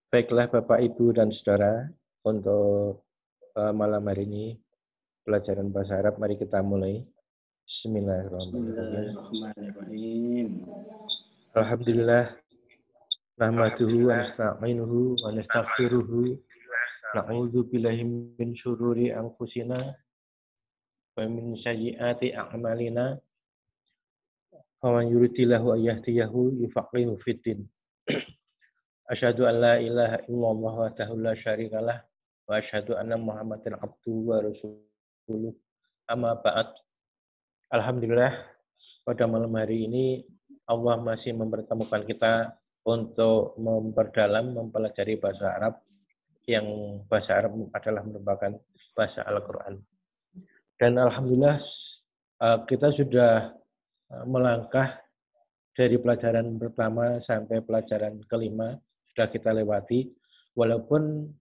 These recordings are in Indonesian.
Baiklah Bapak, Ibu, dan Saudara, untuk malam hari ini pelajaran bahasa Arab, mari kita mulai. Bismillahirrahmanirrahim. Alhamdulillah, nahmaduhu wa nasta'inuhu wa nastaghfiruhu, na'udzu billahi min syururi anfusina wa min sayyiati a'malina. Faman yuridillahu an yahdiyahu yufaqihu fiddin. Asyhadu an la ilaha illallah wahdahu la syarikalah wa asyhadu anna Muhammadan abduhu wa rasuluh. Amma ba'd. Alhamdulillah, pada malam hari ini Allah masih mempertemukan kita untuk memperdalam, mempelajari bahasa Arab, yang bahasa Arab adalah merupakan bahasa Al-Quran. Dan alhamdulillah kita sudah melangkah dari pelajaran pertama sampai pelajaran kelima sudah kita lewati, walaupun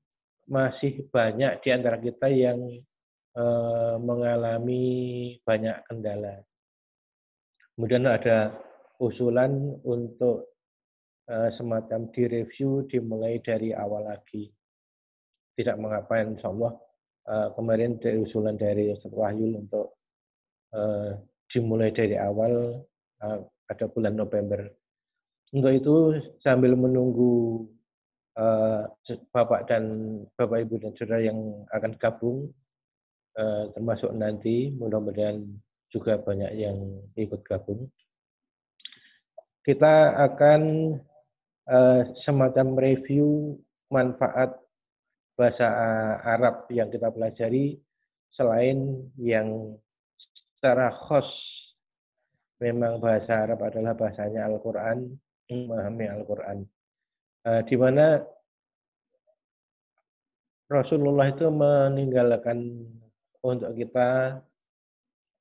masih banyak di antara kita yang mengalami banyak kendala. Kemudian ada usulan untuk semacam direview, dimulai dari awal lagi. Tidak mengapa, insya Allah. Kemarin dari usulan dari Ustaz Wahyul untuk dimulai dari awal pada bulan November. Untuk itu sambil menunggu Bapak Ibu dan Saudara yang akan gabung, termasuk nanti mudah-mudahan juga banyak yang ikut gabung, kita akan semacam review manfaat bahasa Arab yang kita pelajari, selain yang secara khos memang bahasa Arab adalah bahasanya Al-Quran, memahami Al-Quran. Di mana Rasulullah itu meninggalkan untuk kita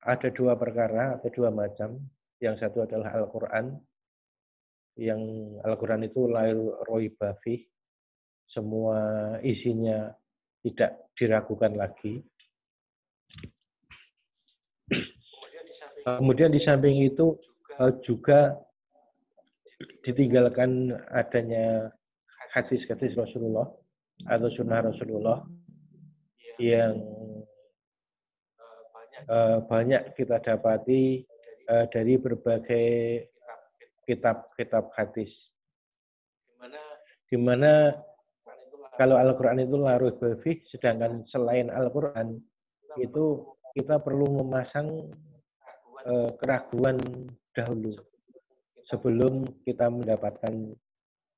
ada dua perkara atau dua macam. Yang satu adalah Al-Quran, yang Al-Quran itu la raiba fih, semua isinya tidak diragukan lagi. Kemudian di samping itu juga ditinggalkan adanya hadis-hadis Rasulullah atau sunnah Rasulullah yang banyak kita dapati dari berbagai kitab-kitab hadis. Di mana kalau Al-Quran itu la raiba fih, sedangkan selain Al-Quran itu kita perlu memasang keraguan dahulu sebelum kita mendapatkan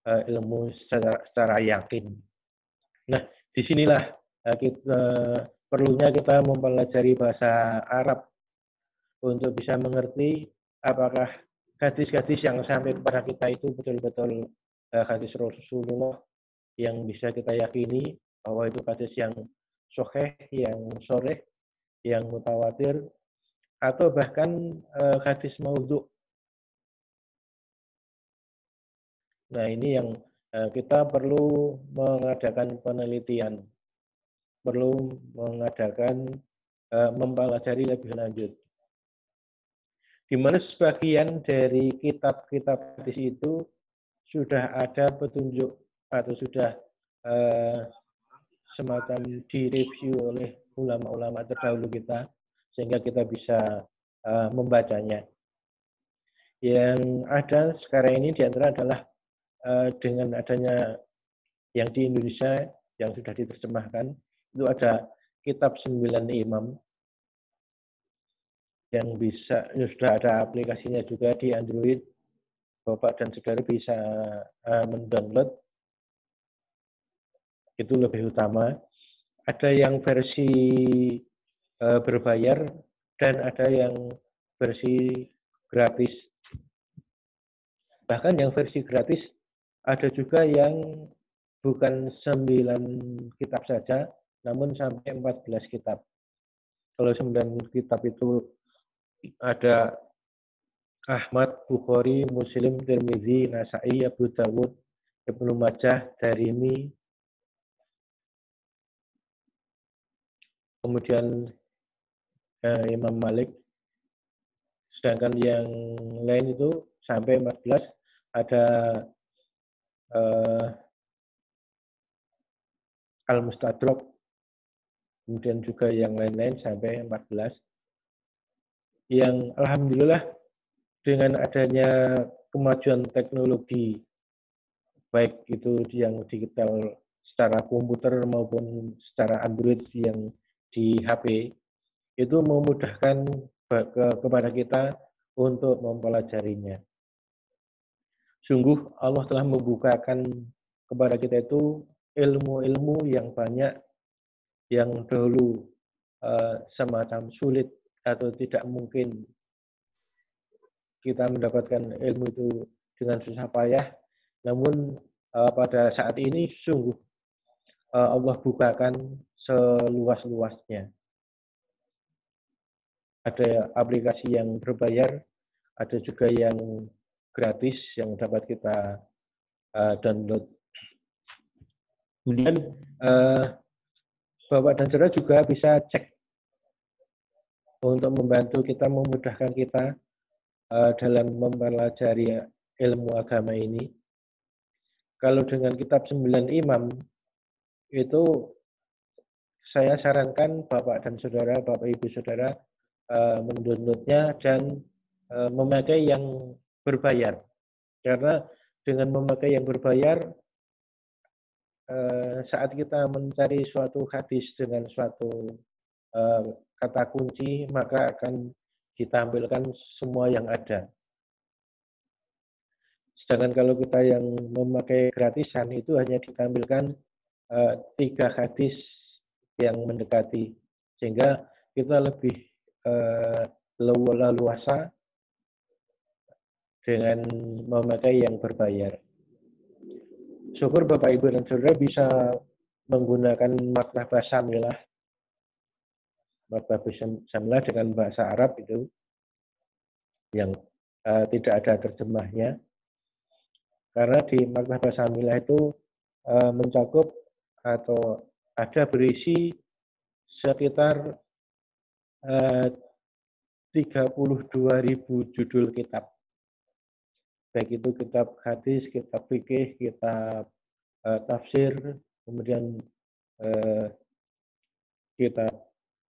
ilmu secara yakin. Nah, disinilah perlunya kita mempelajari bahasa Arab untuk bisa mengerti apakah hadis-hadis yang sampai kepada kita itu betul-betul hadis Rasulullah yang bisa kita yakini bahwa itu hadis yang sahih, yang sharih, yang mutawatir, atau bahkan hadis maudhu. Nah, ini yang kita perlu mengadakan penelitian, perlu mengadakan mempelajari lebih lanjut. Di mana sebagian dari kitab-kitab hadis itu sudah ada petunjuk atau sudah semacam direview oleh ulama-ulama terdahulu kita, sehingga kita bisa membacanya. Yang ada sekarang ini diantara adalah dengan adanya yang di Indonesia yang sudah diterjemahkan, itu ada kitab 9 Imam yang sudah ada aplikasinya juga di Android. Bapak dan Saudara bisa mendownload, itu lebih utama. Ada yang versi berbayar dan ada yang versi gratis. Bahkan yang versi gratis ada juga yang bukan 9 kitab saja, namun sampai 14 kitab. Kalau 9 kitab itu ada Ahmad, Bukhari, Muslim, Tirmidzi, Nasa'i, Abu Dawud, Ibnu Majah, Darimi, kemudian Imam Malik. Sedangkan yang lain itu sampai 14, ada eh, Al-Mustadrak, kemudian juga yang lain-lain sampai 14, yang alhamdulillah dengan adanya kemajuan teknologi, baik itu yang digital secara komputer maupun secara Android yang di HP, itu memudahkan kepada kita untuk mempelajarinya. Sungguh Allah telah membukakan kepada kita itu ilmu-ilmu yang banyak yang dahulu semacam sulit atau tidak mungkin kita mendapatkan ilmu itu dengan susah payah. Namun pada saat ini sungguh Allah bukakan seluas-luasnya. Ada aplikasi yang berbayar, ada juga yang gratis yang dapat kita download. Kemudian Bapak dan Saudara juga bisa cek untuk membantu kita, memudahkan kita dalam mempelajari ilmu agama ini. Kalau dengan kitab 9 Imam, itu saya sarankan Bapak dan Saudara, Bapak Ibu Saudara, mendownloadnya dan memakai yang berbayar. Karena dengan memakai yang berbayar, saat kita mencari suatu hadis dengan suatu kata kunci, maka akan ditampilkan semua yang ada. Sedangkan kalau kita yang memakai gratisan, itu hanya ditampilkan 3 hadis yang mendekati, sehingga kita lebih leluasa dengan memakai yang berbayar. Syukur Bapak Ibu dan Saudara bisa menggunakan Maktabah Syamilah. Maktabah Syamilah dengan bahasa Arab itu yang tidak ada terjemahnya. Karena di Maktabah Syamilah itu mencakup atau ada berisi sekitar 32.000 judul kitab. Baik itu kitab hadis, kitab fikih, kitab tafsir, kemudian kitab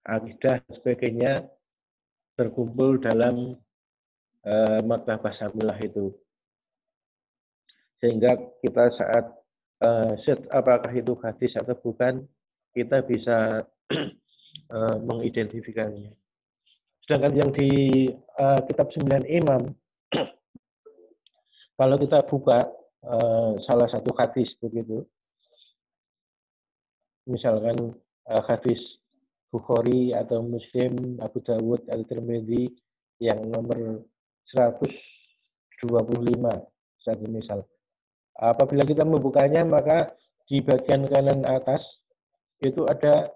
akidah dan sebagainya terkumpul dalam Maktabah Syamilah itu. Sehingga kita saat apakah itu hadis atau bukan, kita bisa mengidentifikasinya. Sedangkan yang di kitab 9 Imam, kalau kita buka salah satu hadis begitu, misalkan hadis Bukhari atau Muslim, Abu Dawud, Al-Tirmidzi yang nomor 125, satu misal. Apabila kita membukanya, maka di bagian kanan atas itu ada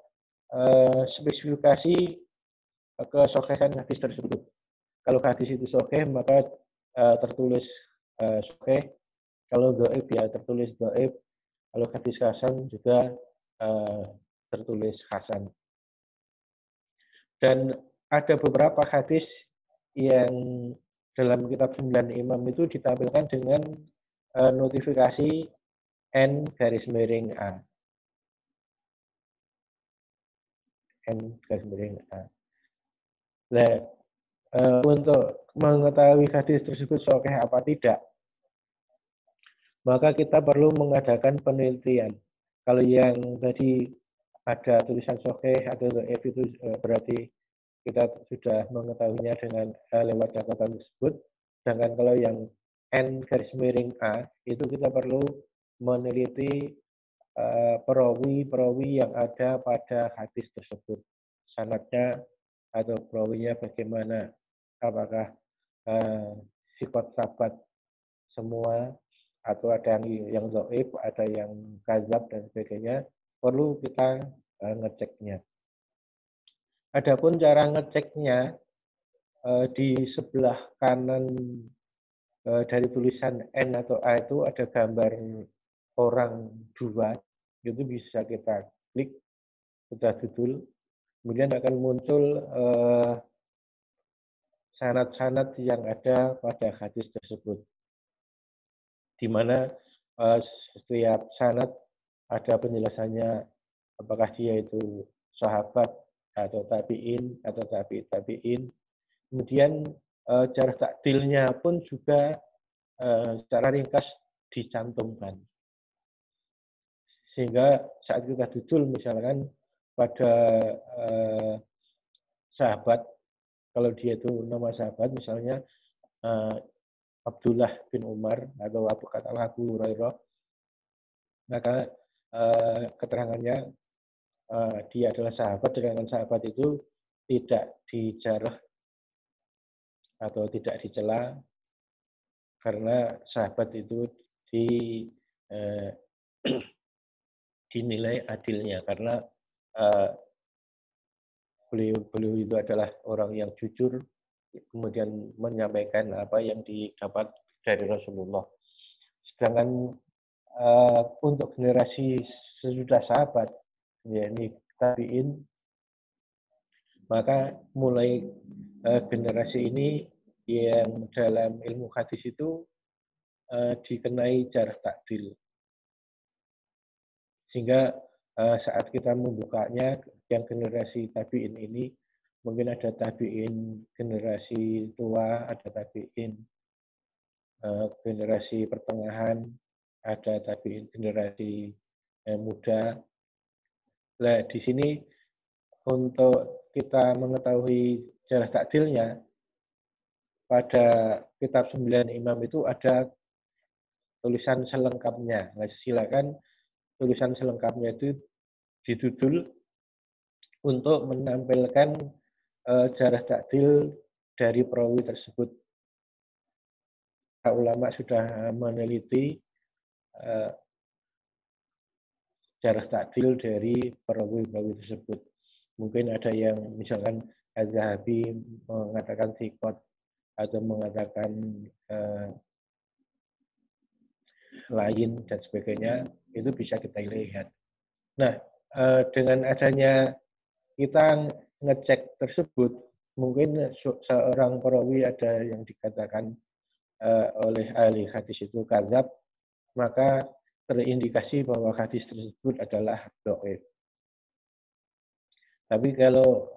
spesifikasi kesohihan hadis tersebut. Kalau hadis itu sahih, maka tertulis sahih. Kalau dhaif ya tertulis dhaif. Kalau hadis hasan juga tertulis hasan. Dan ada beberapa hadis yang dalam kitab 9 Imam itu ditampilkan dengan notifikasi N_A. N_A. Nah, untuk mengetahui hadis tersebut sahih apa tidak, maka kita perlu mengadakan penelitian. Kalau yang tadi ada tulisan sahih atau dhaif itu berarti kita sudah mengetahuinya dengan lewat catatan tersebut. Sedangkan kalau yang N_A itu kita perlu meneliti perawi-perawi yang ada pada hadis tersebut. Sanadnya atau perawinya bagaimana, apakah sifat sahabat semua atau ada yang dhaif, ada yang kadzab dan sebagainya, perlu kita ngeceknya. Adapun cara ngeceknya di sebelah kanan dari tulisan N atau A itu ada gambar orang 2, itu bisa kita klik, kita judul, kemudian akan muncul sanad-sanad yang ada pada hadis tersebut, di mana setiap sanad ada penjelasannya apakah dia itu sahabat atau tabi'in atau tabi'in. Kemudian jarh takdilnya pun juga secara ringkas dicantumkan. Sehingga saat kita dudul misalkan pada sahabat, kalau dia itu nama sahabat misalnya Abdullah bin Umar atau katakanlah Abu Hurairah, maka keterangannya dia adalah sahabat, sedangkan sahabat itu tidak dijarah atau tidak dicela karena sahabat itu dinilai adilnya karena beliau itu adalah orang yang jujur, kemudian menyampaikan apa yang didapat dari Rasulullah. Sedangkan untuk generasi sesudah sahabat, yakni tabi'in, maka mulai generasi ini yang dalam ilmu hadis itu dikenai jarh takdil. Sehingga saat kita membukanya, yang generasi tabi'in ini, mungkin ada tabi'in generasi tua, ada tabi'in generasi pertengahan, ada tabi'in generasi muda. Nah, di sini untuk kita mengetahui jarh takdilnya, pada kitab 9 Imam itu ada tulisan selengkapnya. Nah, silakan tulisan selengkapnya itu didudul untuk menampilkan jarh takdil dari perawi tersebut. Ulama sudah meneliti jarh takdil dari perawi-perawi tersebut. Mungkin ada yang misalkan Az-Zahabi mengatakan thiqat atau mengatakan lain dan sebagainya, itu bisa kita lihat. Nah, dengan adanya kita ngecek tersebut, mungkin seorang perawi ada yang dikatakan oleh ahli hadis itu kadzab, maka terindikasi bahwa hadis tersebut adalah dhaif. Tapi kalau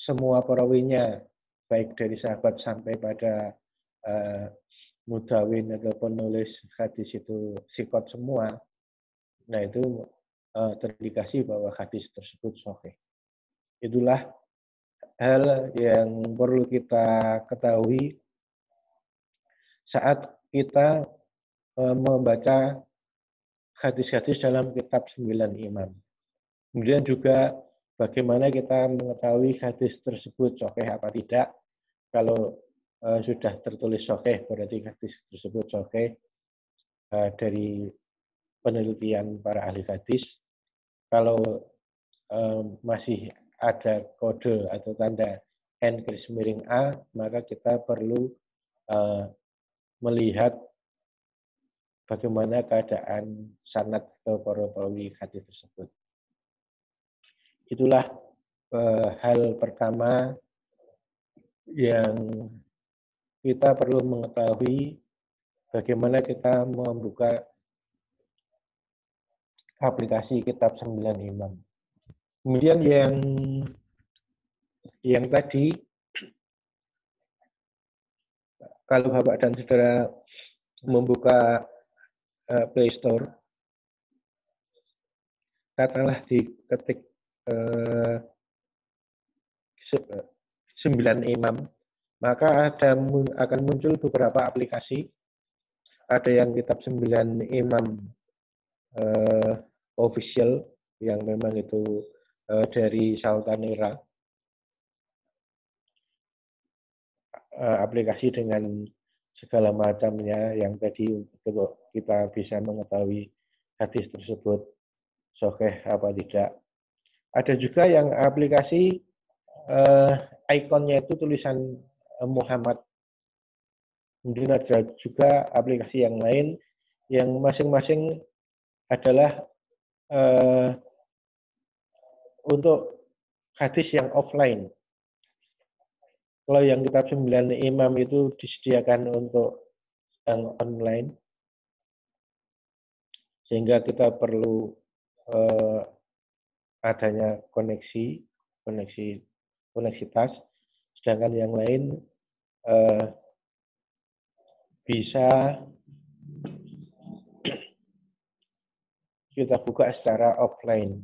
semua perawinya, baik dari sahabat sampai pada mudawin atau penulis hadis itu thiqat semua, nah itu terindikasi bahwa hadis tersebut sahih. Itulah hal yang perlu kita ketahui saat kita membaca hadis-hadis dalam kitab 9 Imam. Kemudian juga bagaimana kita mengetahui hadis tersebut sahih apa tidak. Kalau sudah tertulis sahih, berarti hadis tersebut sahih dari penelitian para ahli hadis. Kalau masih ada kode atau tanda N garis miring A, maka kita perlu melihat bagaimana keadaan sanad ke para perawi hadis tersebut. Itulah hal pertama yang kita perlu mengetahui bagaimana kita membuka aplikasi kitab 9 Imam. Kemudian yang tadi, kalau Bapak dan Saudara membuka Play Store, katakanlah diketik 9 Imam, maka akan muncul beberapa aplikasi. Ada yang kitab 9 Imam official, yang memang itu dari Sultanera, aplikasi dengan segala macamnya yang tadi untuk kita bisa mengetahui hadis tersebut sahih apa tidak. Ada juga yang aplikasi ikonnya itu tulisan Muhammad. Kemudian ada juga aplikasi yang lain yang masing-masing adalah untuk hadis yang offline. Kalau yang kitab 9 Imam itu disediakan untuk yang online. sehingga kita perlu adanya koneksitas, sedangkan yang lain bisa kita buka secara offline.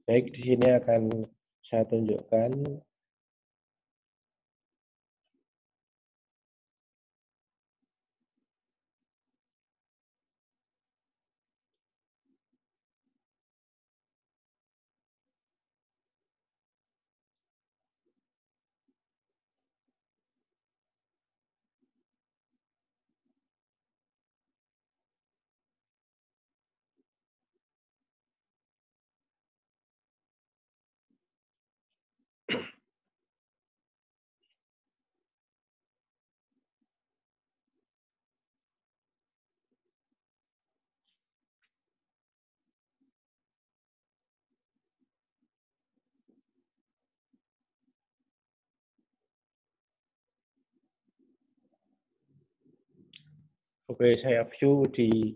Baik, di sini akan saya tunjukkan Oke, saya view di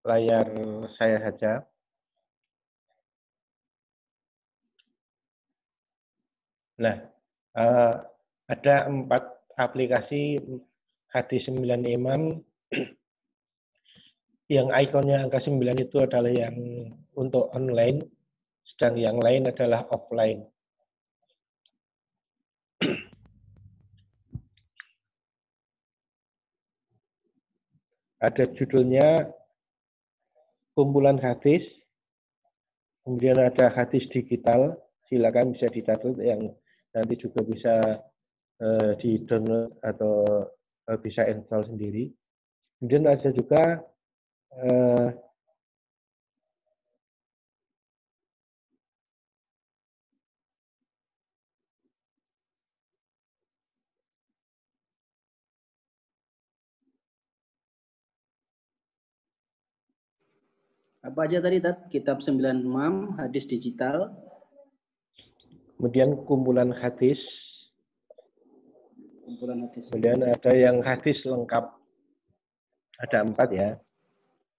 layar saya saja. Nah, ada 4 aplikasi hadis 9 imam yang ikonnya angka 9 itu adalah yang untuk online, sedang yang lain adalah offline. Ada judulnya kumpulan hadis, kemudian ada hadis digital, silakan bisa dicatat yang nanti juga bisa di-download atau bisa install sendiri. Kemudian ada juga apa aja tadi, Tat? Kitab 9 Imam, hadis digital. Kemudian kumpulan hadis. Kumpulan hadis. Kemudian ada yang hadis lengkap. Ada 4 ya.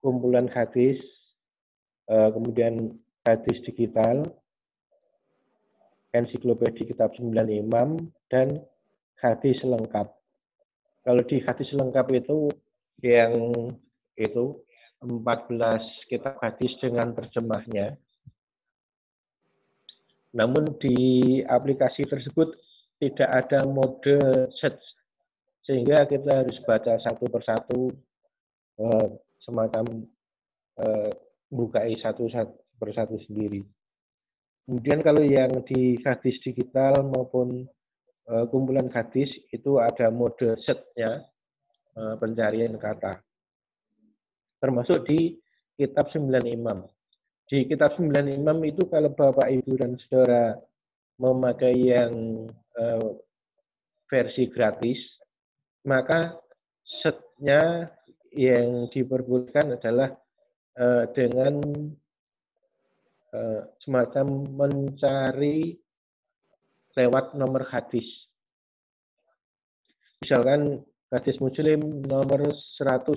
Kumpulan hadis, kemudian hadis digital, ensiklopedia kitab 9 imam, dan hadis lengkap. Kalau di hadis lengkap itu yang itu 14 kitab hadis dengan terjemahnya. Namun di aplikasi tersebut tidak ada mode search, sehingga kita harus baca satu persatu, semacam bukai satu persatu sendiri. Kemudian kalau yang di hadis digital maupun kumpulan hadis itu ada mode search-nya, pencarian kata. Termasuk di kitab 9 imam. Di kitab 9 imam itu kalau Bapak, Ibu, dan Saudara memakai yang versi gratis, maka setnya yang diperbolehkan adalah dengan semacam mencari lewat nomor hadis. Misalkan hadis Muslim nomor 100,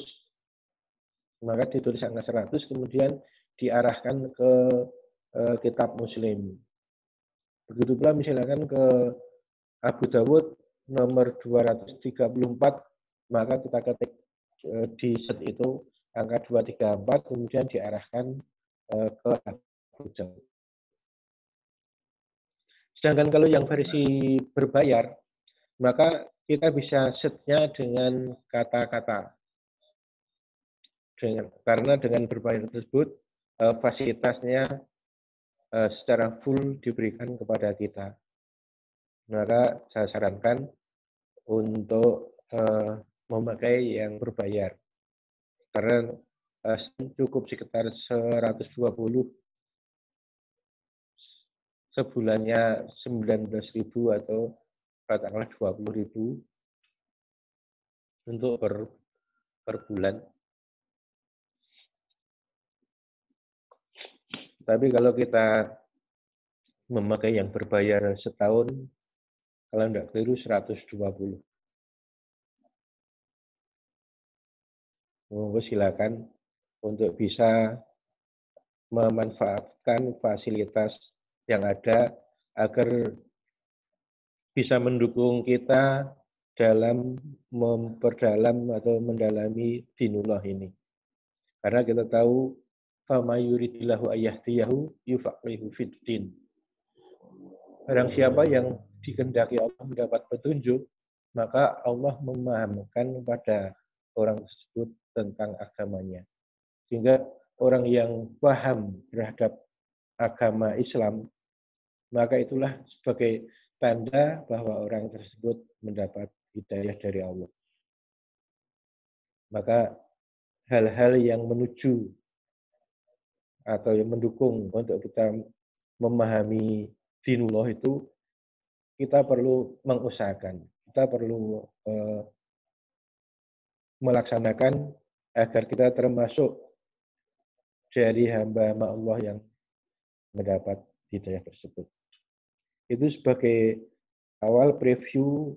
maka ditulis angka 100, kemudian diarahkan ke kitab Muslim. Begitu pula misalkan ke Abu Dawud nomor 234, maka kita ketik di set itu angka 234, kemudian diarahkan ke Abu Dawud. Sedangkan kalau yang versi berbayar, maka kita bisa setnya dengan kata-kata. Karena dengan berbayar tersebut, fasilitasnya secara full diberikan kepada kita. Maka saya sarankan untuk memakai yang berbayar. Karena cukup sekitar 120, sebulannya 19.000 atau katakanlah 20.000 untuk per bulan. Tapi kalau kita memakai yang berbayar setahun, kalau tidak keliru 120. Monggo silakan untuk bisa memanfaatkan fasilitas yang ada agar bisa mendukung kita dalam memperdalam atau mendalami dinullah ini. Karena kita tahu fama yuridillahu ayyahdiyahu yufaqihu fiddin. Barang siapa yang dikehendaki Allah mendapat petunjuk, maka Allah memahamkan kepada orang tersebut tentang agamanya. Sehingga orang yang paham terhadap agama Islam, maka itulah sebagai tanda bahwa orang tersebut mendapat hidayah dari Allah. Maka hal-hal yang menuju atau yang mendukung untuk kita memahami dinullah itu kita perlu mengusahakan, kita perlu melaksanakan agar kita termasuk dari hamba-hamba Allah yang mendapat hidayah tersebut. Itu sebagai awal preview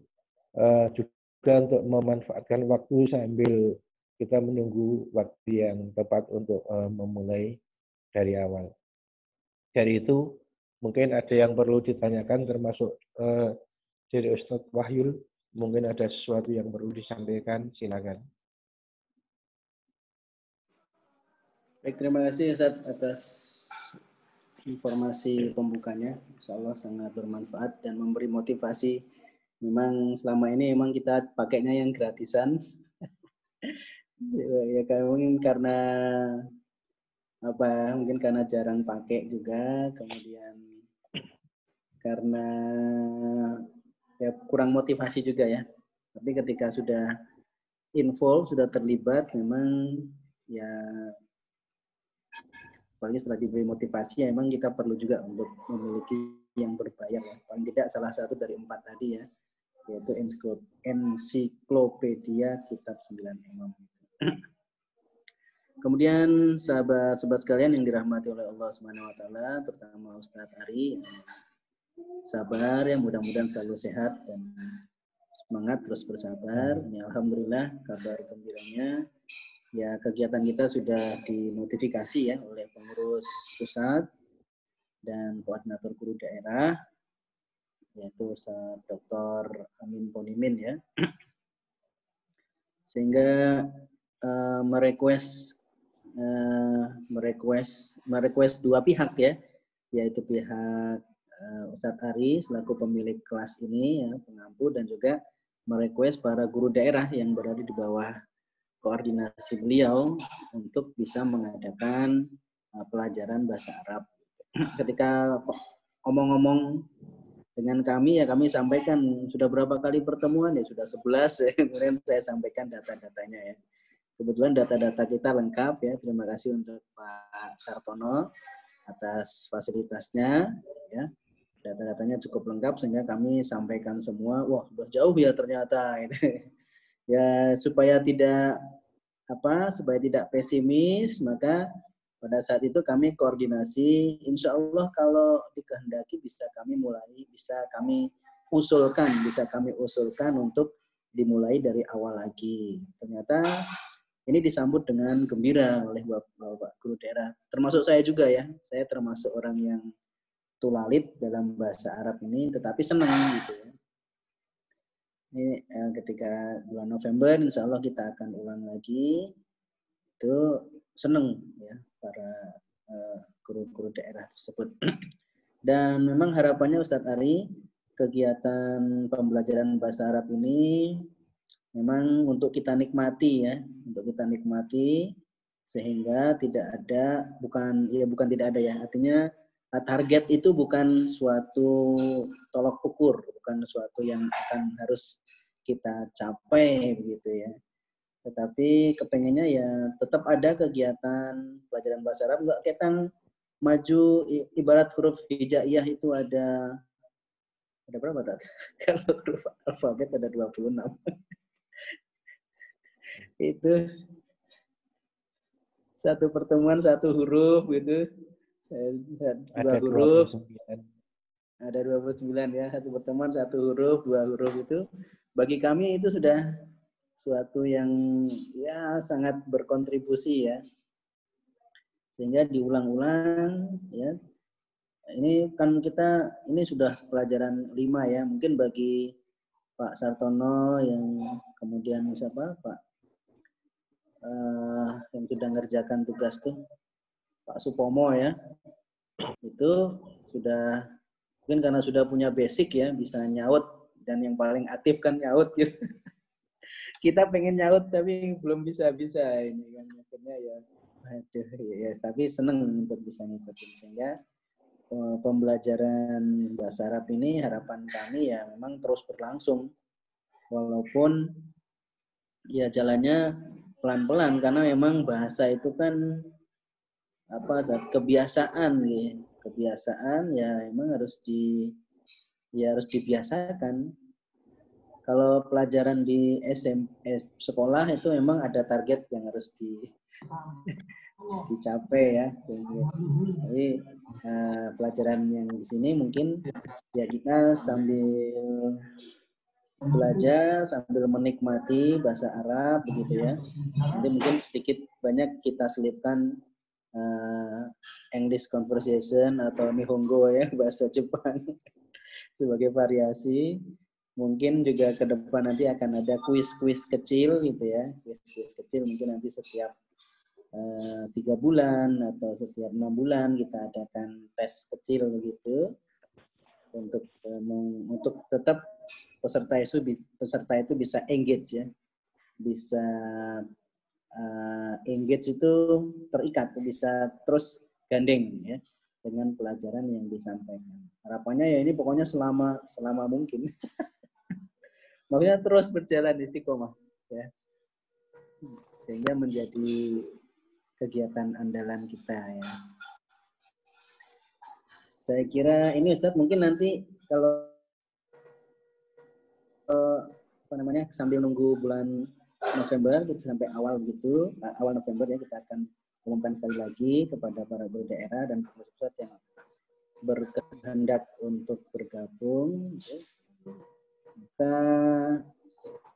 juga untuk memanfaatkan waktu sambil kita menunggu waktu yang tepat untuk memulai dari awal. Dari itu mungkin ada yang perlu ditanyakan termasuk dari Ustadz Wahyul, mungkin ada sesuatu yang perlu disampaikan, silakan. Baik, terima kasih Ustadz atas informasi pembukanya. Insya Allah sangat bermanfaat dan memberi motivasi. Memang selama ini memang kita pakainya yang gratisan. Ya mungkin karena mungkin karena jarang pakai juga, kemudian karena ya kurang motivasi juga ya. Tapi ketika sudah involve, sudah terlibat, memang ya apalagi setelah diberi motivasi, ya memang kita perlu juga untuk memiliki yang berbayar ya. Paling tidak salah satu dari 4 tadi ya, yaitu ensiklopedia kitab 9 imam. Kemudian sahabat-sahabat sekalian yang dirahmati oleh Allah Subhanahu wa taala, terutama Ustadz Ari, sabar ya, mudah-mudahan selalu sehat dan semangat terus bersabar. Ya, alhamdulillah kabar gembiranya ya, kegiatan kita sudah dinotifikasi ya oleh pengurus pusat dan koordinator guru daerah, yaitu Ustadz Dr. Amin Ponimin ya, sehingga merequest dua pihak ya, yaitu pihak Ustadz Ari selaku pemilik kelas ini ya, pengampu, dan juga merequest para guru daerah yang berada di bawah koordinasi beliau untuk bisa mengadakan pelajaran bahasa Arab. Ketika ngomong-ngomong dengan kami ya, kami sampaikan sudah berapa kali pertemuan ya, sudah 11 ya. Kemudian saya sampaikan data-datanya ya. Kebetulan data-data kita lengkap ya. Terima kasih untuk Pak Sartono atas fasilitasnya ya. Data-datanya cukup lengkap sehingga kami sampaikan semua. Wah, sudah jauh ya ternyata. Ya, supaya tidak pesimis, maka pada saat itu kami koordinasi. Insya Allah kalau dikehendaki bisa kami usulkan untuk dimulai dari awal lagi. Ternyata ini disambut dengan gembira oleh Bapak Guru Daerah. Termasuk saya juga ya. Saya termasuk orang yang tulalit dalam bahasa Arab ini, tetapi senang gitu ya. Ini ketika bulan November, insya Allah kita akan ulang lagi. Itu senang ya para guru-guru daerah tersebut. Dan memang harapannya Ustadz Ari, kegiatan pembelajaran bahasa Arab ini memang untuk kita nikmati ya, sehingga bukan tidak ada ya, artinya target itu bukan suatu tolok ukur, bukan suatu yang akan harus kita capai begitu ya. Tetapi kepengennya ya tetap ada kegiatan pelajaran bahasa Arab, enggak ketang maju, ibarat huruf hijaiyah itu ada berapa tadi? Kalau huruf alfabet ada 26. Itu satu pertemuan satu huruf gitu. Dua Ada huruf, 29. ada 29 ya, satu pertemuan, satu huruf, dua huruf itu bagi kami itu sudah suatu yang ya sangat berkontribusi ya. Sehingga diulang-ulang ya. Ini kan kita ini sudah pelajaran 5 ya. Mungkin bagi Pak Sartono yang kemudian siapa Pak yang sudah ngerjakan tugas tuh Pak Supomo ya, itu sudah mungkin karena sudah punya basic ya, bisa nyaut, dan yang paling aktif kan nyaut gitu. Kita pengen nyaut tapi belum bisa-bisa ini kan, akhirnya ya aduh ya, tapi seneng untuk bisa ngikutin. Sehingga pembelajaran bahasa Arab ini harapan kami ya memang terus berlangsung, walaupun ya jalannya pelan-pelan, karena memang bahasa itu kan apa, kebiasaan ya, kebiasaan ya memang harus dibiasakan. Kalau pelajaran di sekolah itu memang ada target yang harus dicapai ya. Jadi pelajaran yang di sini mungkin ya kita sambil belajar, sambil menikmati bahasa Arab begitu ya. Jadi mungkin sedikit banyak kita selipkan English conversation atau Nihongo ya, bahasa Jepang sebagai variasi. Mungkin juga ke depan nanti akan ada kuis-kuis kecil gitu ya, kuis-kuis kecil mungkin nanti setiap 3 bulan atau setiap 6 bulan kita adakan tes kecil begitu untuk tetap peserta itu bisa engage ya, bisa engage itu terikat, bisa terus gandeng ya dengan pelajaran yang disampaikan. Harapannya ya ini pokoknya selama mungkin. Makanya terus berjalan istiqomah ya. Sehingga menjadi kegiatan andalan kita ya. Saya kira ini Ustadz mungkin nanti kalau sambil nunggu bulan November kita sampai awal November ya, kita akan umumkan sekali lagi kepada para guru daerah dan pusat yang berkehendak untuk bergabung. Kita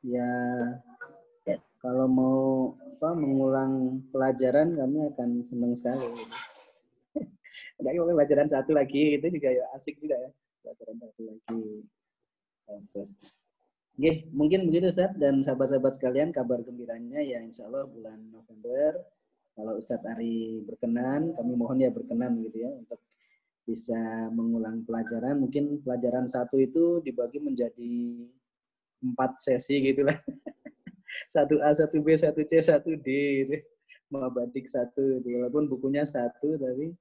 ya kalau mau mengulang pelajaran kami akan senang sekali. Ada pelajaran satu lagi itu juga ya asik juga ya, pelajaran satu lagi. Oke, mungkin begitu Ustaz dan sahabat-sahabat sekalian, kabar gembiranya ya insya Allah bulan November kalau Ustadz Ari berkenan, kami mohon ya berkenan gitu ya untuk bisa mengulang pelajaran. Mungkin pelajaran satu itu dibagi menjadi 4 sesi gitu lah. 1A, 1B, 1C, 1D gitu. Mabadik 1, walaupun bukunya 1 tapi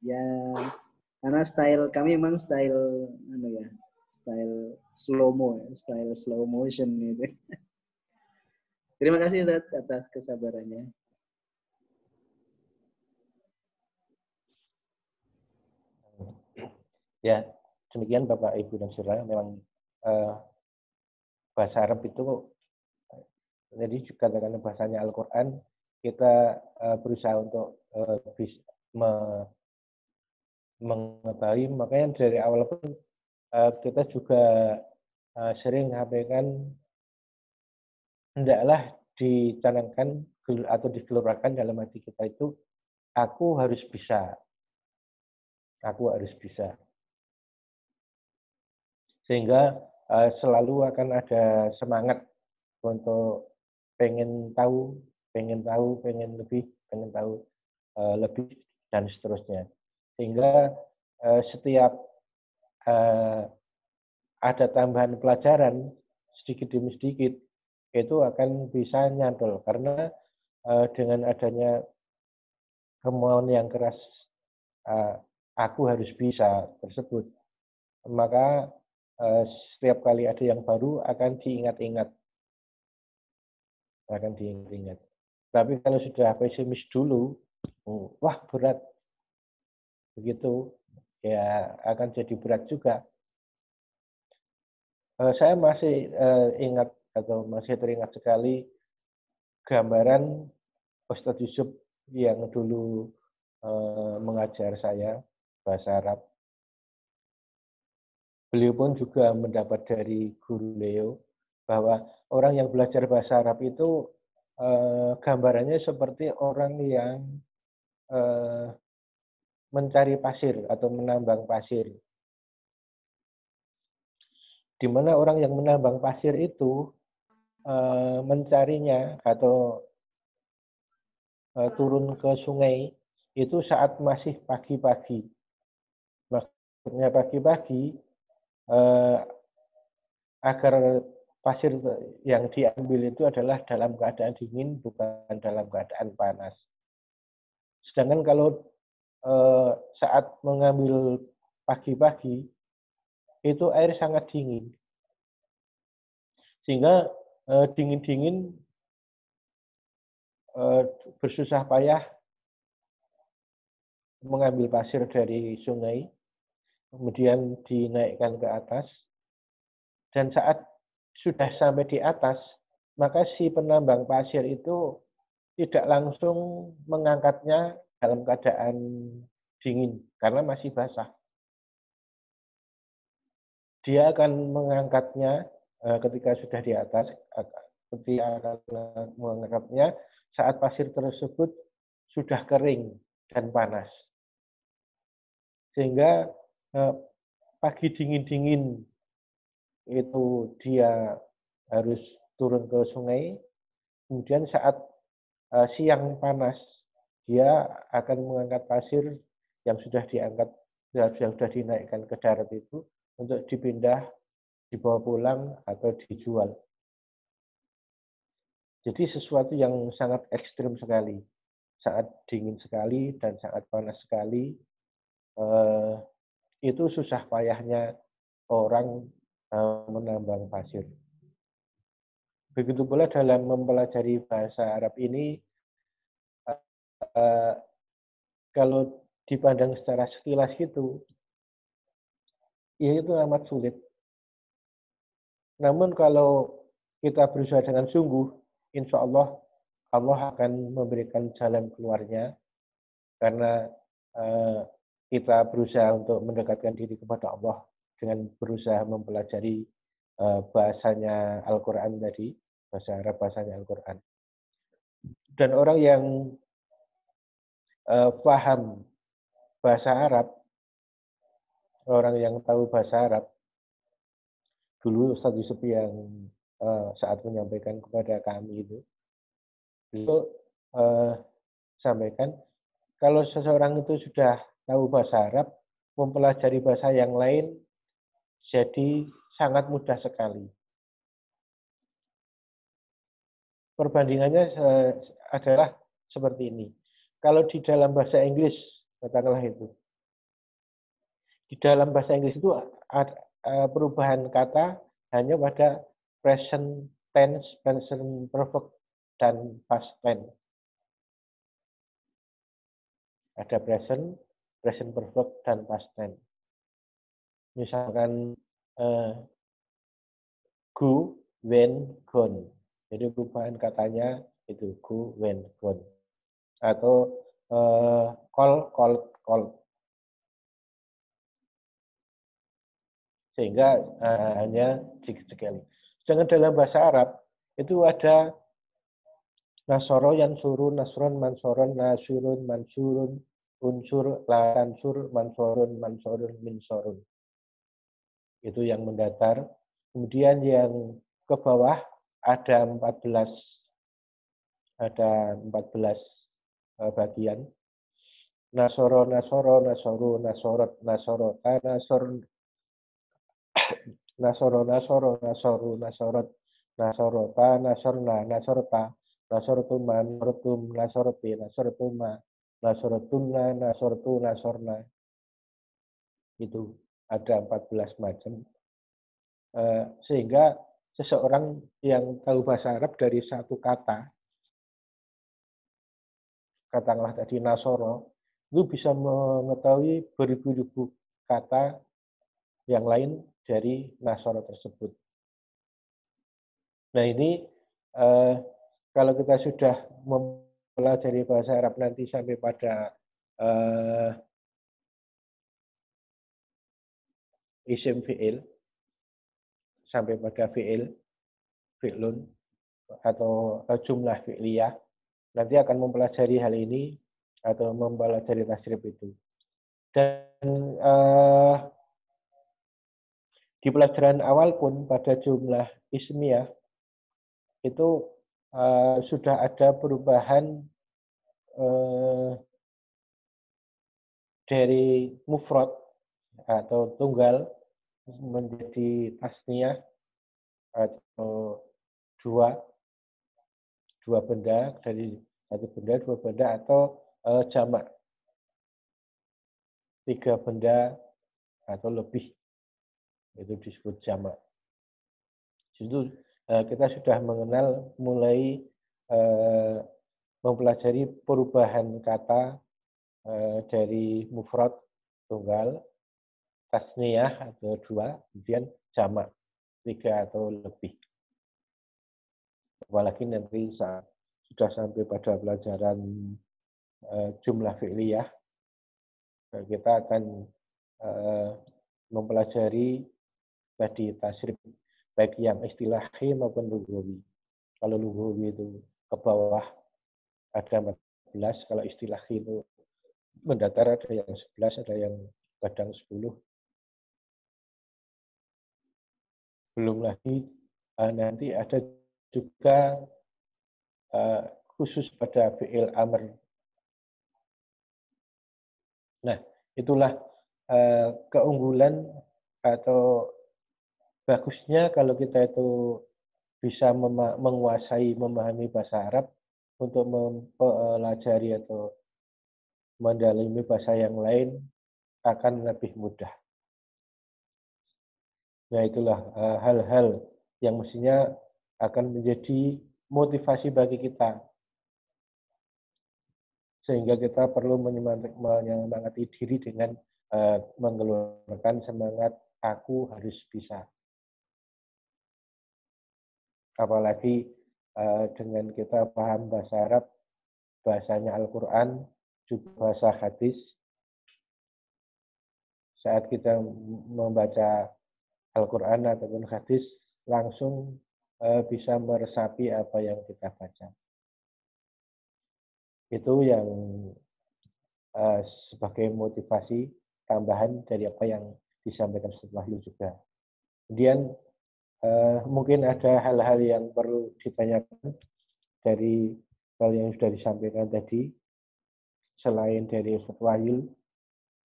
ya karena style kami memang style slow motion gitu. Terima kasih Ustaz atas kesabarannya. Ya, demikian Bapak Ibu dan Saudara, memang bahasa Arab itu jadi juga dengan bahasanya Al-Quran, kita berusaha untuk mengetahui, makanya dari awal pun kita juga sering sampaikan hendaklah dicanangkan atau digelurakan dalam hati kita itu, aku harus bisa. Sehingga selalu akan ada semangat untuk pengen tahu, pengen lebih, pengen tahu lebih, dan seterusnya. Sehingga setiap ada tambahan pelajaran sedikit demi sedikit, itu akan bisa nyantol. Karena dengan adanya kemauan yang keras, aku harus bisa tersebut, maka setiap kali ada yang baru akan diingat-ingat. Tapi kalau sudah pesimis dulu, wah berat, begitu, ya akan jadi berat juga. Saya masih ingat atau masih teringat sekali gambaran Ustadz Yusuf yang dulu mengajar saya bahasa Arab. Beliau pun juga mendapat dari guru beliau bahwa orang yang belajar bahasa Arab itu gambarannya seperti orang yang mencari pasir atau menambang pasir. Di mana orang yang menambang pasir itu mencarinya atau turun ke sungai itu saat masih pagi-pagi. Maksudnya pagi-pagi agar pasir yang diambil itu adalah dalam keadaan dingin, bukan dalam keadaan panas. Sedangkan kalau saat mengambil pagi-pagi, itu air sangat dingin. Sehingga dingin-dingin bersusah payah mengambil pasir dari sungai, kemudian dinaikkan ke atas, dan saat sudah sampai di atas, maka si penambang pasir itu tidak langsung mengangkatnya dalam keadaan dingin, karena masih basah. Dia akan mengangkatnya ketika sudah di atas, ketika akan mengangkatnya saat pasir tersebut sudah kering dan panas. Sehingga pagi dingin-dingin itu dia harus turun ke sungai, kemudian saat siang panas dia akan mengangkat pasir yang sudah diangkat, yang sudah dinaikkan ke darat itu untuk dipindah, dibawa pulang atau dijual. Jadi sesuatu yang sangat ekstrim sekali, sangat dingin sekali dan sangat panas sekali. Itu susah payahnya orang menambang pasir. Begitu pula dalam mempelajari bahasa Arab ini, kalau dipandang secara sekilas gitu, ya itu amat sulit. Namun kalau kita berusaha dengan sungguh, insya Allah akan memberikan jalan keluarnya, karena kita berusaha untuk mendekatkan diri kepada Allah dengan berusaha mempelajari bahasanya Al-Quran tadi, bahasa Arab bahasanya Al-Quran. Dan orang yang paham bahasa Arab, orang yang tahu bahasa Arab, dulu Ustaz Yusuf yang saat menyampaikan kepada kami itu sampaikan, kalau seseorang itu sudah tahu bahasa Arab, mempelajari bahasa yang lain jadi sangat mudah sekali. Perbandingannya adalah seperti ini. Kalau di dalam bahasa Inggris, katakanlah itu. Di dalam bahasa Inggris itu ada perubahan kata hanya pada present tense, present perfect, dan past tense. Ada present, present perfect, dan past tense. Misalkan go, when, gone. Jadi perubahan katanya itu go, when, gone. Atau call, call. Sehingga hanya sedikit sekali. Sedangkan dalam bahasa Arab itu ada nasoro, yansuru, nasron, mansoron, nasurun, mansurun, unsur, lansur, mansorun, mansorun, minsorun. Itu yang mendatar. Kemudian yang ke bawah ada 14 bagian. Nasoro, nasoro, nasoru, nasorot, nasorota, nasoro, nasoro, nasoru, nasorot, nasorota, nasorna, nasorta, nasortuma, nasortum, nasorti, nasortuma, nasortumna, nasortu, nasorna. Itu ada 14 macam. Sehingga seseorang yang tahu bahasa Arab dari satu kata, katakanlah tadi nasoro, itu bisa mengetahui beribu-ribu kata yang lain dari nasoro tersebut. Nah ini kalau kita sudah mempelajari bahasa Arab nanti sampai pada isim fi'il sampai pada fi'lun atau jumlah fi'liyah, nanti akan mempelajari hal ini atau mempelajari tasrif itu. Dan di pelajaran awal pun pada jumlah ismiyah itu sudah ada perubahan dari mufrad atau tunggal menjadi tasniyah atau dua benda, dari satu benda, dua benda, atau jamak, tiga benda atau lebih, itu disebut jamak. Itu kita sudah mengenal mulai mempelajari perubahan kata dari mufrad tunggal, tasniyah atau dua, kemudian jamak tiga atau lebih. Apalagi nanti saat sudah sampai pada pelajaran jumlah fi'liyah, kita akan mempelajari tadi tasrif baik yang istilahi maupun lughawi. Kalau lughawi itu ke bawah ada 14, kalau istilahi itu mendatar ada yang 11, ada yang kadang 10. Belum lagi nanti ada juga khusus pada fi'il amr. Nah, itulah keunggulan atau bagusnya kalau kita itu bisa menguasai, memahami bahasa Arab untuk mempelajari atau mendalami bahasa yang lain akan lebih mudah. Nah, itulah hal-hal yang mestinya akan menjadi motivasi bagi kita. Sehingga kita perlu menyemangati diri dengan mengeluarkan semangat aku harus bisa. Apalagi dengan kita paham bahasa Arab, bahasanya Al-Quran, juga bahasa hadis. Saat kita membaca Al-Quran ataupun hadis, langsung bisa meresapi apa yang kita baca. Itu yang sebagai motivasi tambahan dari apa yang disampaikan setelah itu juga. Kemudian mungkin ada hal-hal yang perlu ditanyakan dari hal yang sudah disampaikan tadi, selain dari Ustaz Wahyu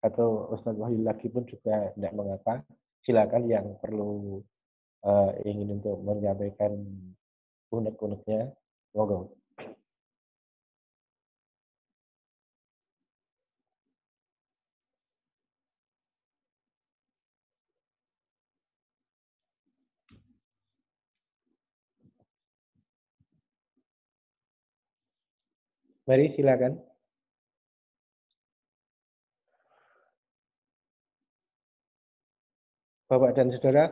atau Ustaz Wahyu lagi pun juga tidak mengapa. Silakan yang perlu ingin untuk menyampaikan unek-uneknya, monggo. Mari silakan. Bapak dan Saudara,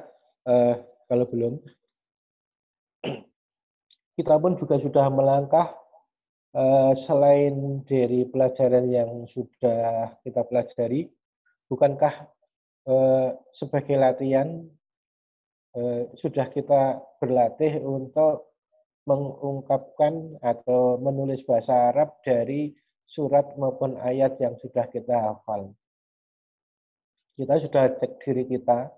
kalau belum, kita pun juga sudah melangkah selain dari pelajaran yang sudah kita pelajari, bukankah sebagai latihan sudah kita berlatih untuk mengungkapkan atau menulis bahasa Arab dari surat maupun ayat yang sudah kita hafal. Kita sudah cek diri kita,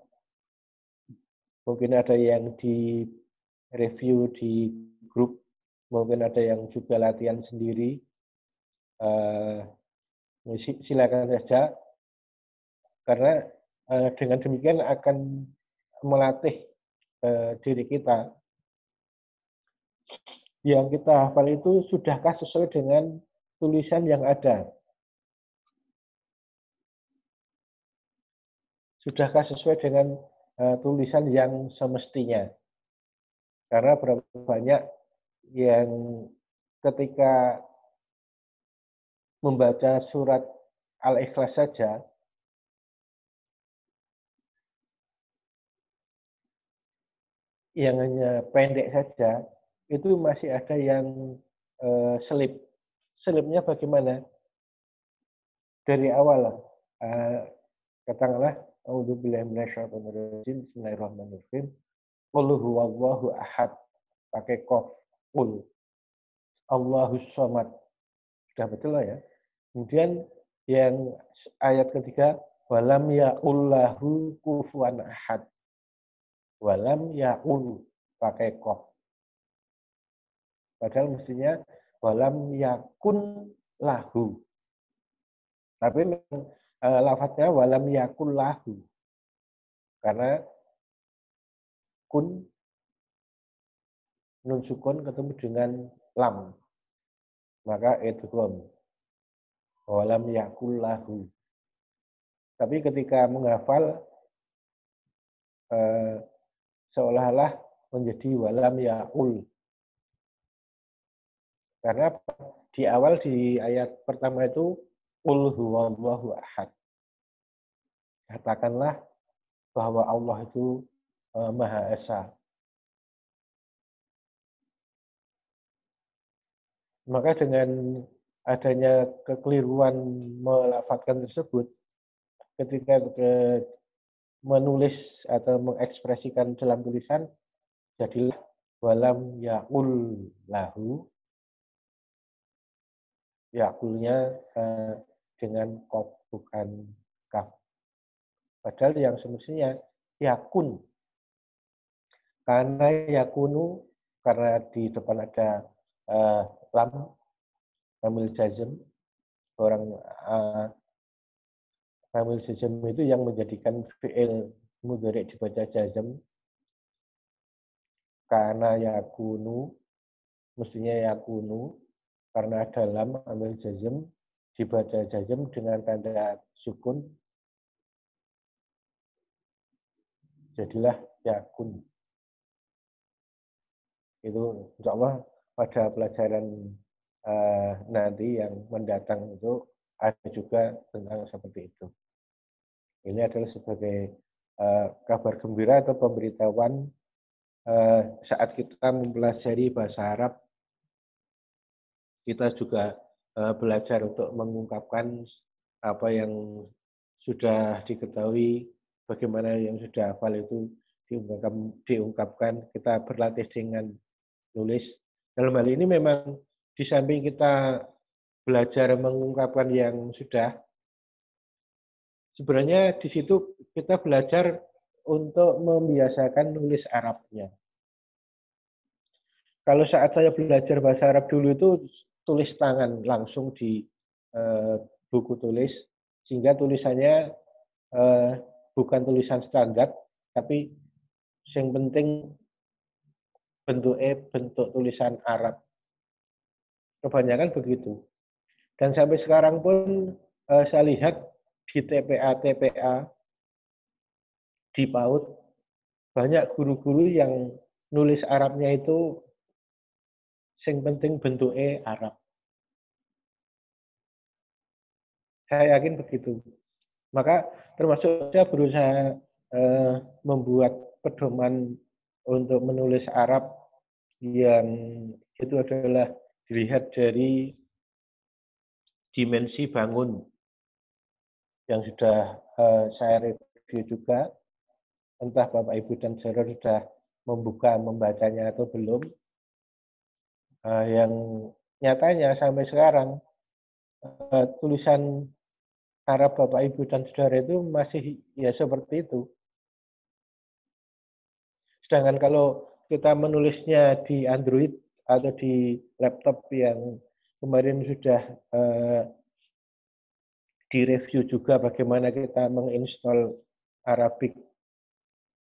mungkin ada yang di review di grup, mungkin ada yang juga latihan sendiri. Silakan saja, karena dengan demikian akan melatih diri kita. Yang kita hafal itu sudahkah sesuai dengan tulisan yang ada? Sudahkah sesuai dengan tulisan yang semestinya? Karena berapa banyak yang ketika membaca surat Al-Ikhlas saja, yang hanya pendek saja, itu masih ada yang selip. Selipnya bagaimana? dari awal katakanlah a'udzubillahi minasyaitonirrajim, bismillahirrahmanirrahim, qul huwallahu ahad, pakai qaf, qul Allahus samad, sudah betul lah ya. Kemudian yang ayat ketiga, walam yaqul lahu kufuwan ahad, walam yaqul, pakai qaf, padahal mestinya walam yakun lahu, tapi lafadznya walam yakun lahu karena kun nun sukun ketemu dengan lam, maka idgham walam yakul lahu. Tapi ketika menghafal seolah-olah menjadi walam yakul, karena di awal di ayat pertama itu qul huwallahu ahad, katakanlah bahwa Allah itu Maha Esa. Maka dengan adanya kekeliruan melafadzkan tersebut, ketika menulis atau mengekspresikan dalam tulisan, jadilah walam yaqul lahu, yakulnya dengan qaf bukan kaf. Padahal yang semestinya yakun. Karena yakunu, karena di depan ada lam, famil jazm, orang famil jazm itu yang menjadikan fi'il mudhari' dibaca jazm. Karena yakunu, mestinya yakunu, karena ada lam amil jazm, dibaca jazm dengan tanda sukun, jadilah yakun. Itu insya Allah pada pelajaran nanti yang mendatang itu ada juga tentang seperti itu. Ini adalah sebagai kabar gembira atau pemberitahuan saat kita mempelajari bahasa Arab, kita juga belajar untuk mengungkapkan apa yang sudah diketahui, bagaimana yang sudah hafal itu diungkapkan, kita berlatih dengan nulis. Dalam hal ini memang di samping kita belajar mengungkapkan yang sudah, sebenarnya di situ kita belajar untuk membiasakan nulis Arabnya. Kalau saat saya belajar bahasa Arab dulu itu tulis tangan langsung di buku tulis, sehingga tulisannya bukan tulisan standar, tapi yang penting bentuk tulisan Arab. Kebanyakan begitu. Dan sampai sekarang pun saya lihat di TPA di PAUD, banyak guru-guru yang nulis Arabnya itu yang penting bentuknya Arab. Saya yakin begitu. Maka termasuk saya berusaha membuat pedoman untuk menulis Arab yang itu adalah dilihat dari dimensi bangun yang sudah saya review juga. Entah Bapak Ibu dan saudara sudah membacanya atau belum. Yang nyatanya sampai sekarang tulisan Arab Bapak Ibu dan saudara itu masih ya seperti itu. Sedangkan kalau kita menulisnya di Android atau di laptop yang kemarin sudah direview juga bagaimana kita menginstall Arabic,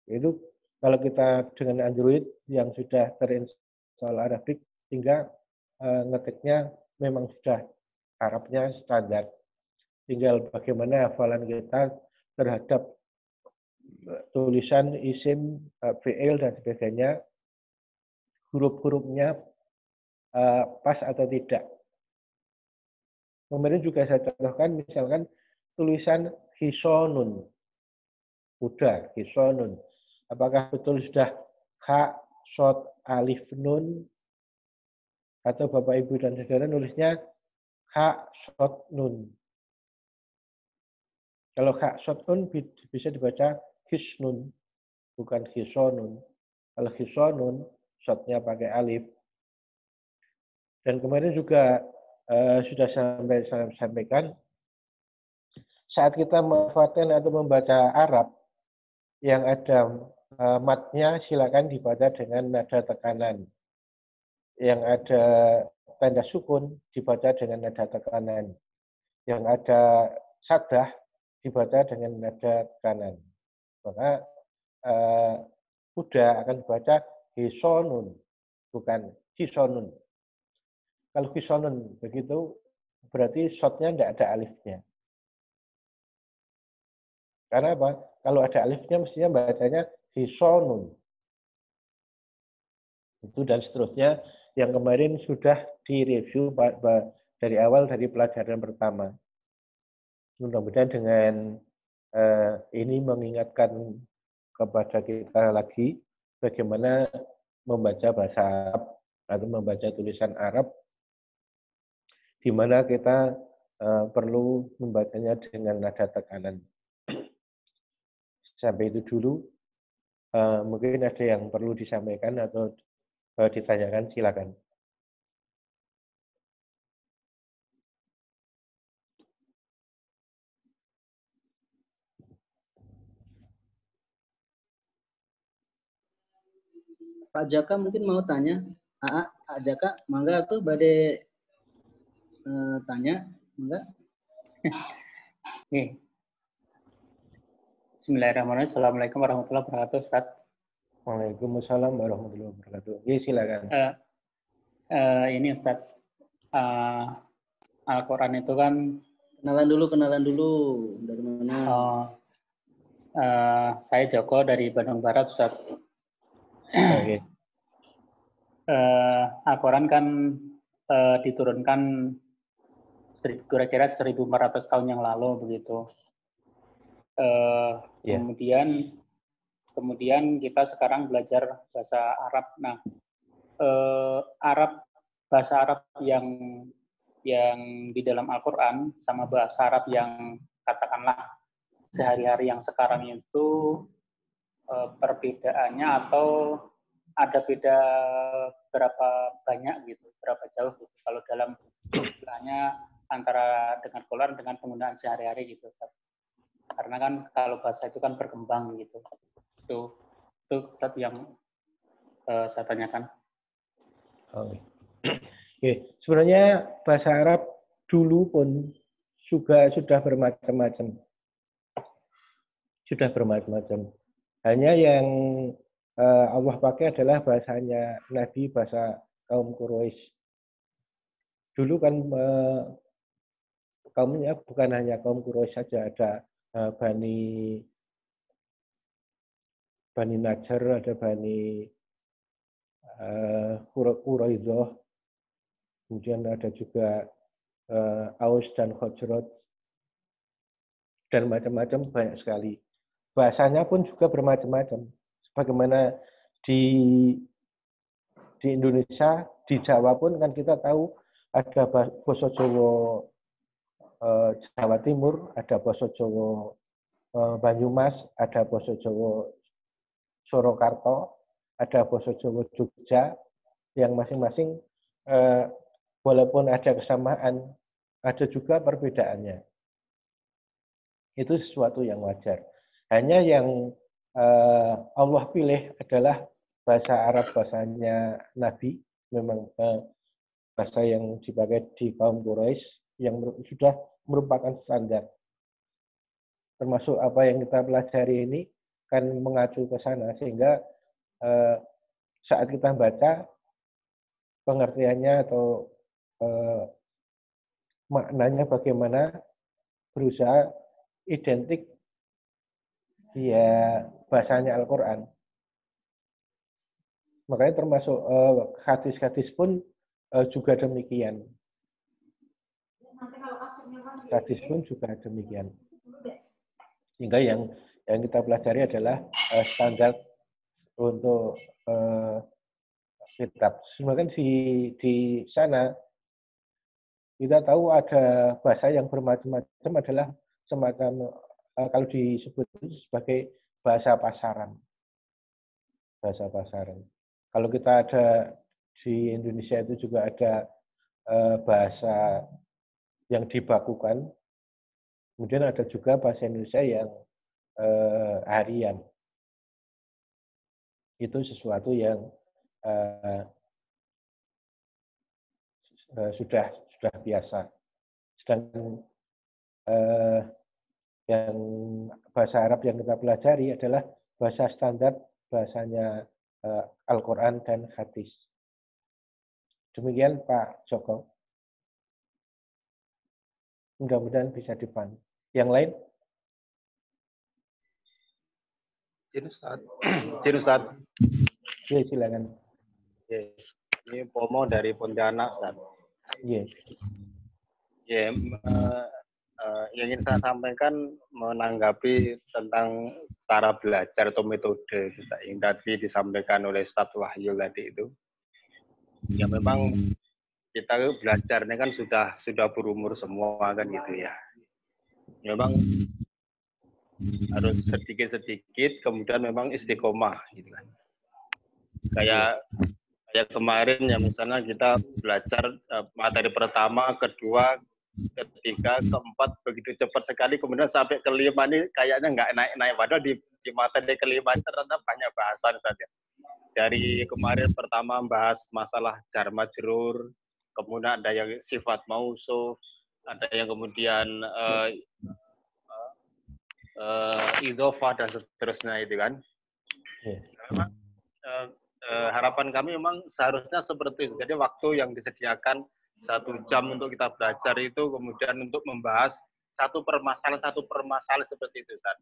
itu kalau kita dengan Android yang sudah terinstall Arabic, sehingga ngetiknya memang sudah Arabnya standar. Tinggal bagaimana hafalan kita terhadap tulisan, isim, fi'il, dan sebagainya, huruf-hurufnya pas atau tidak. Kemarin juga saya contohkan, misalkan tulisan hisonun, udah hisonun. Apakah betul sudah ha, shot, alif, nun, atau Bapak Ibu dan saudara nulisnya ha, shot, nun. Kalau kha shotun bisa dibaca hisnun, bukan hisonun. Kalau hisonun, shotnya pakai alif. Dan kemarin juga sudah saya sampaikan, saat kita menghafalkan atau membaca Arab yang ada matnya silakan dibaca dengan nada tekanan. Yang ada tanda sukun dibaca dengan nada tekanan. Yang ada saddah dibaca dengan nada tekanan. Maka kuda akan dibaca hisonun, bukan hisonun. Kalau hisonun begitu berarti shotnya tidak ada alifnya. Karena apa? Kalau ada alifnya mestinya bacanya hisonun. Itu dan seterusnya yang kemarin sudah direview dari awal dari pelajaran pertama. Mudah-mudahan dengan ini mengingatkan kepada kita lagi bagaimana membaca bahasa Arab atau membaca tulisan Arab, di mana kita perlu membacanya dengan nada tekanan. Sampai itu dulu. Mungkin ada yang perlu disampaikan atau ditanyakan, silakan. Pak Jaka mungkin mau tanya. Pak Jaka, mangga tuh badai tanya, mangga. Oke. Bismillahirrahmanirrahim. Assalamualaikum warahmatullahi wabarakatuh, Ustaz. Waalaikumsalam warahmatullahi wabarakatuh. Oke, silakan. Ini Ustaz, Al-Quran itu kan Kenalan dulu dari mana? Saya Joko dari Bandung Barat, Ustaz. Oke. Al-Quran kan diturunkan kira-kira 1400 tahun yang lalu begitu. Kemudian kita sekarang belajar bahasa Arab. Nah, bahasa Arab yang di dalam Al-Quran sama bahasa Arab yang katakanlah sehari-hari yang sekarang itu perbedaannya atau ada beda berapa banyak gitu, berapa jauh gitu. Kalau dalam istilahnya antara dengan Quran dengan penggunaan sehari-hari gitu, Ustaz. Karena kan kalau bahasa itu kan berkembang gitu. Itu satu yang saya tanyakan. Oke. Sebenarnya bahasa Arab dulu pun juga sudah bermacam-macam. Hanya yang Allah pakai adalah bahasanya Nabi, bahasa kaum Quraisy. Dulu kan kaumnya bukan hanya kaum Quraisy saja, ada Bani Najjar, ada Bani Quraidah, kemudian ada juga Aus dan Khazraj, dan macam-macam, banyak sekali. Bahasanya pun juga bermacam-macam. Sebagaimana di Indonesia, di Jawa pun kan kita tahu ada basa Jawa Jawa Timur, ada basa Jawa Banyumas, ada basa Jawa Surakarta, ada basa Jawa Jogja, yang masing-masing walaupun ada kesamaan, ada juga perbedaannya. Itu sesuatu yang wajar. Hanya yang Allah pilih adalah bahasa Arab, bahasanya Nabi, memang bahasa yang dipakai di kaum Quraisy yang sudah merupakan standar. Termasuk apa yang kita pelajari ini kan mengacu ke sana, sehingga saat kita baca pengertiannya atau maknanya bagaimana, berusaha identik ya bahasanya Al-Quran. Makanya termasuk hadis-hadis pun juga demikian. Hadis pun juga demikian. Sehingga yang kita pelajari adalah standar untuk kitab. Sebenarnya di sana kita tahu ada bahasa yang bermacam-macam adalah semacam kalau disebut sebagai bahasa pasaran. Bahasa pasaran. Kalau kita ada di Indonesia itu juga ada bahasa yang dibakukan, kemudian ada juga bahasa Indonesia yang harian. Itu sesuatu yang sudah biasa. Sedangkan yang bahasa Arab yang kita pelajari adalah bahasa standar, bahasanya Al-Quran dan hadis. Demikian Pak Joko. Mudah-mudahan bisa dipahami. Yang lain? Jin Ustaz. Ya, silakan. Ini Pomo dari Pontianak, Ustaz. Iya. Ya, yang ingin saya sampaikan menanggapi tentang cara belajar atau metode yang tadi disampaikan oleh Ustaz Wahyu tadi itu. Ya memang kita belajar ini kan sudah berumur semua kan gitu ya. Memang harus sedikit-sedikit, kemudian memang istiqomah gitu kan. Kayak kemarin ya misalnya kita belajar materi pertama, kedua, ketiga, keempat begitu cepat sekali, kemudian sampai kelima ini kayaknya nggak naik-naik, padahal di materi kelima ternyata banyak bahasan saja. Dari kemarin pertama bahas masalah jar majrur, kemudian ada yang sifat mausuf, ada yang kemudian idhofah dan seterusnya itu kan. Memang harapan kami memang seharusnya seperti itu. Jadi waktu yang disediakan 1 jam untuk kita belajar itu kemudian untuk membahas satu permasalahan seperti itu kan.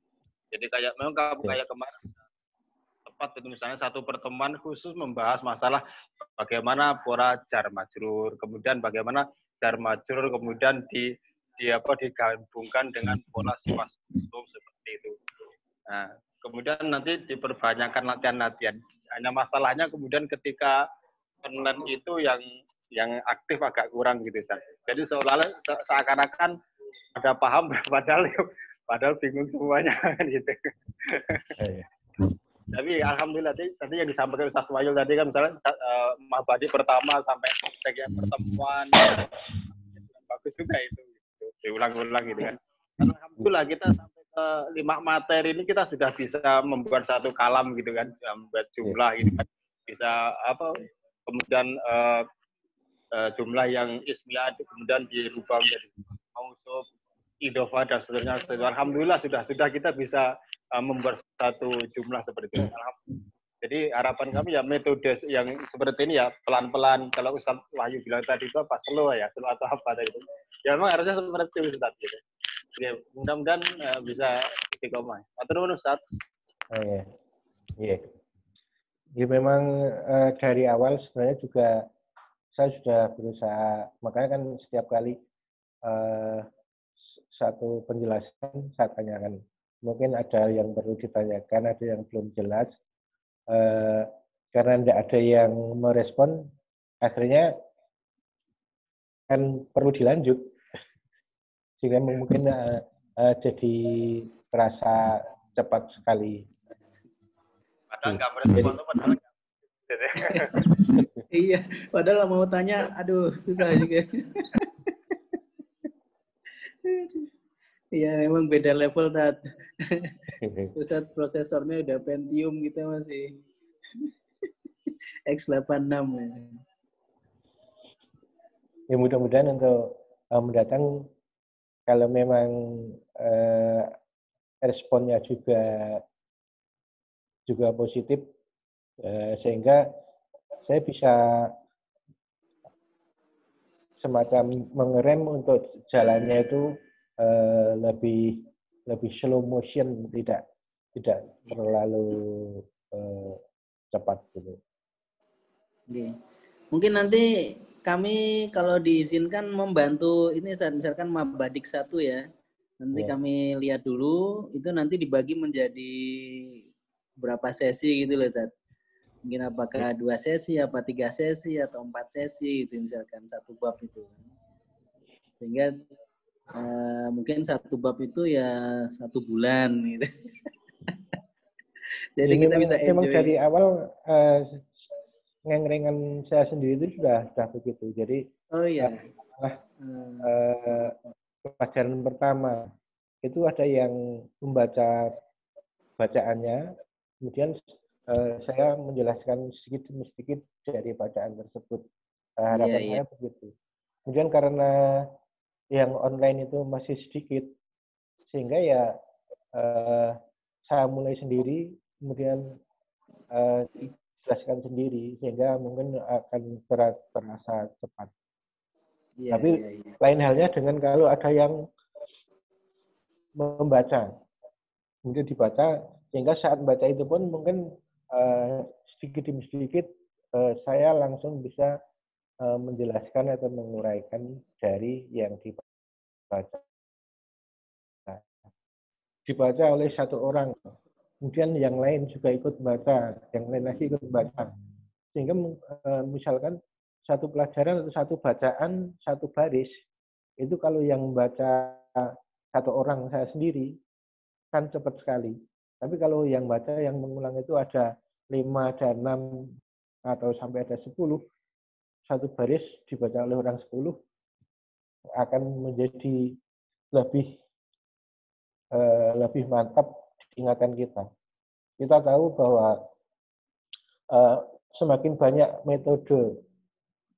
Jadi memang kayak kemarin tepat itu misalnya satu pertemuan khusus membahas masalah bagaimana pola jar majrur, kemudian bagaimana jar majrur kemudian digabungkan dengan pola sifat seperti itu. Nah, kemudian nanti diperbanyakkan latihan-latihan. Hanya masalahnya kemudian ketika online itu yang aktif agak kurang gitu kan. Jadi seakan-akan ada paham padahal bingung semuanya kan gitu. Tapi alhamdulillah tadi yang disampaikan Ustaz Wahyu tadi kan misalnya Mabadi pertama sampai sekian pertemuan bagus juga itu gitu. Diulang-ulang gitu kan. Alhamdulillah kita sampai ke 5 materi ini kita sudah bisa membuat satu kalam gitu kan, membuat jumlah gitu kan. Bisa kemudian jumlah yang ismiyah kemudian dirubah menjadi mausuf, idhofah dan seterusnya. Alhamdulillah sudah kita bisa membuat satu jumlah seperti itu. Jadi harapan kami ya metode yang seperti ini ya pelan-pelan. Kalau Ustaz Wahyu bilang tadi itu apa slow atau apa tadi itu. Ya memang harusnya seperti itu Ustaz gitu. Ya, mudah-mudahan bisa istiqomah. Matur nuwun Ustaz. Iya. Ya memang dari awal sebenarnya juga saya sudah berusaha, makanya kan setiap kali satu penjelasan saya tanyakan. Mungkin ada yang perlu ditanyakan, ada yang belum jelas. Karena tidak ada yang merespon, akhirnya kan perlu dilanjut. Sehingga mungkin jadi terasa cepat sekali. Padahal nggak merespon, padahal Iya, padahal mau tanya, aduh susah juga. Iya, memang beda level Tat. Pusat prosesornya udah Pentium, kita masih X86 ya. Ya mudah-mudahan untuk mendatang kalau memang responnya juga positif, sehingga saya bisa semacam mengerem untuk jalannya itu lebih slow motion, tidak terlalu cepat gitu. Oke. Mungkin nanti kami kalau diizinkan membantu ini misalkan Mabadik 1 ya. Nanti kami lihat dulu, itu nanti dibagi menjadi berapa sesi gitu loh Tat. Mungkin apakah 2 sesi, apa 3 sesi, atau 4 sesi gitu misalkan satu bab itu. Sehingga mungkin satu bab itu ya 1 bulan gitu. Jadi Ya, kita bisa memang enjoy. dari awal ngengrengan saya sendiri itu sudah begitu. Jadi Oh iya. Pelajaran pertama itu ada yang membaca bacaannya, kemudian saya menjelaskan sedikit demi sedikit dari bacaan tersebut. Harapan saya begitu. Kemudian karena yang online itu masih sedikit, sehingga ya saya mulai sendiri, kemudian dijelaskan sendiri, sehingga mungkin akan terasa cepat. Tapi lain halnya dengan kalau ada yang membaca, kemudian dibaca, sehingga saat membaca itu pun mungkin sedikit demi sedikit saya langsung bisa menjelaskan atau menguraikan dari yang dibaca. Dibaca oleh satu orang, kemudian yang lain juga ikut baca, yang lain lagi ikut baca. Sehingga misalkan satu pelajaran atau satu bacaan, satu baris, itu kalau yang membaca satu orang saya sendiri, kan cepat sekali. Tapi kalau yang baca, yang mengulang itu ada 5, ada 6, atau sampai ada 10, satu baris dibaca oleh orang 10, akan menjadi lebih mantap ingatan kita. Kita tahu bahwa semakin banyak metode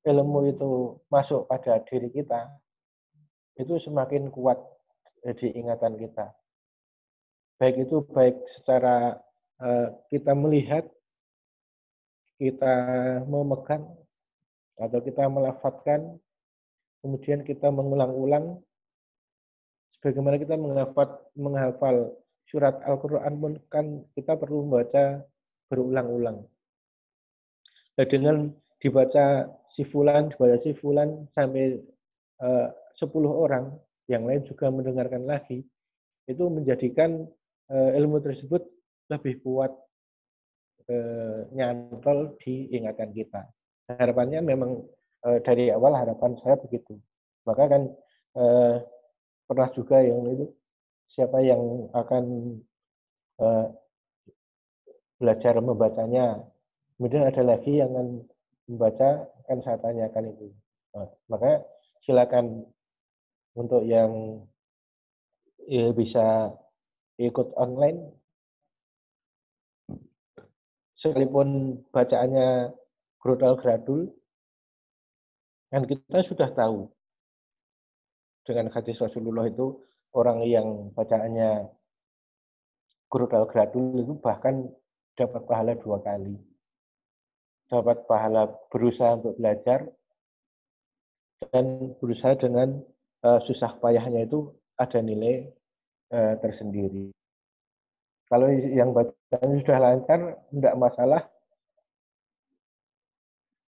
ilmu itu masuk pada diri kita, itu semakin kuat di ingatan kita. Baik secara kita melihat, kita memegang, atau kita melafadzkan, kemudian kita mengulang-ulang. Sebagaimana kita menghafal surat Al-Quran pun kan kita perlu membaca berulang-ulang. Nah, dengan dibaca si fulan sampai 10 orang, yang lain juga mendengarkan lagi, itu menjadikan ilmu tersebut lebih kuat nyantol di ingatan kita. Harapannya memang dari awal harapan saya begitu. Maka kan pernah juga yang itu, siapa yang akan belajar membacanya, kemudian ada lagi yang akan membaca, kan saya tanyakan itu. Makanya silakan untuk yang bisa ikut online, sekalipun bacaannya gradul, kan kita sudah tahu dengan hadis Rasulullah itu, orang yang bacaannya gradul itu bahkan dapat pahala 2 kali. Dapat pahala berusaha untuk belajar, dan berusaha dengan susah payahnya itu ada nilai tersendiri. Kalau yang bacaan sudah lancar, tidak masalah.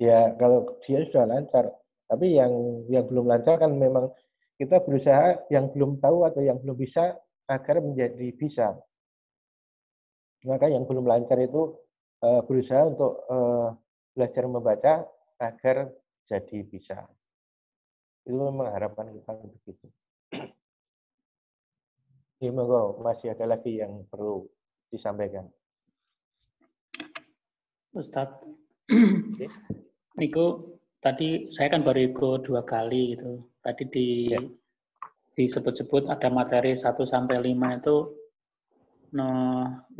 Ya, kalau dia sudah lancar. Tapi yang belum lancar kan memang kita berusaha yang belum tahu atau yang belum bisa agar menjadi bisa. Maka yang belum lancar itu berusaha untuk belajar membaca agar jadi bisa. Itu memang harapan kita begitu. Ini masih ada lagi yang perlu disampaikan. Ustadz, Niko, tadi saya kan baru ikut 2 kali gitu. Tadi disebut-sebut ada materi 1 sampai 5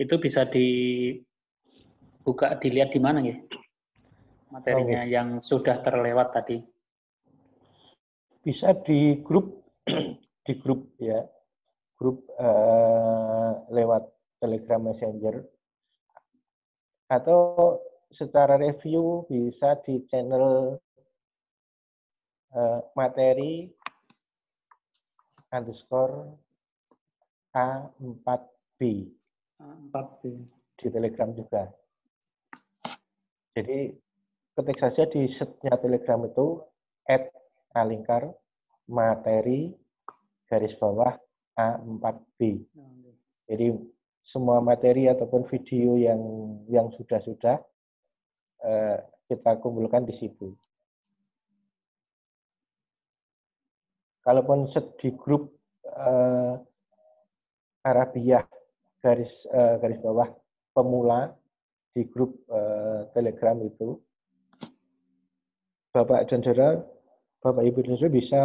itu bisa dibuka, dilihat di mana ya? Materinya yang sudah terlewat tadi. Bisa di grup ya. Grup lewat Telegram Messenger, atau secara review bisa di channel materi _A4B di Telegram juga. Jadi ketik saja di setnya Telegram itu @alingkar_materi _A4B. Jadi semua materi ataupun video yang sudah kita kumpulkan di situ. kalaupun di grup Arabiah garis bawah pemula di grup Telegram itu, Bapak dan Saudara, Bapak Ibu dan Saudara bisa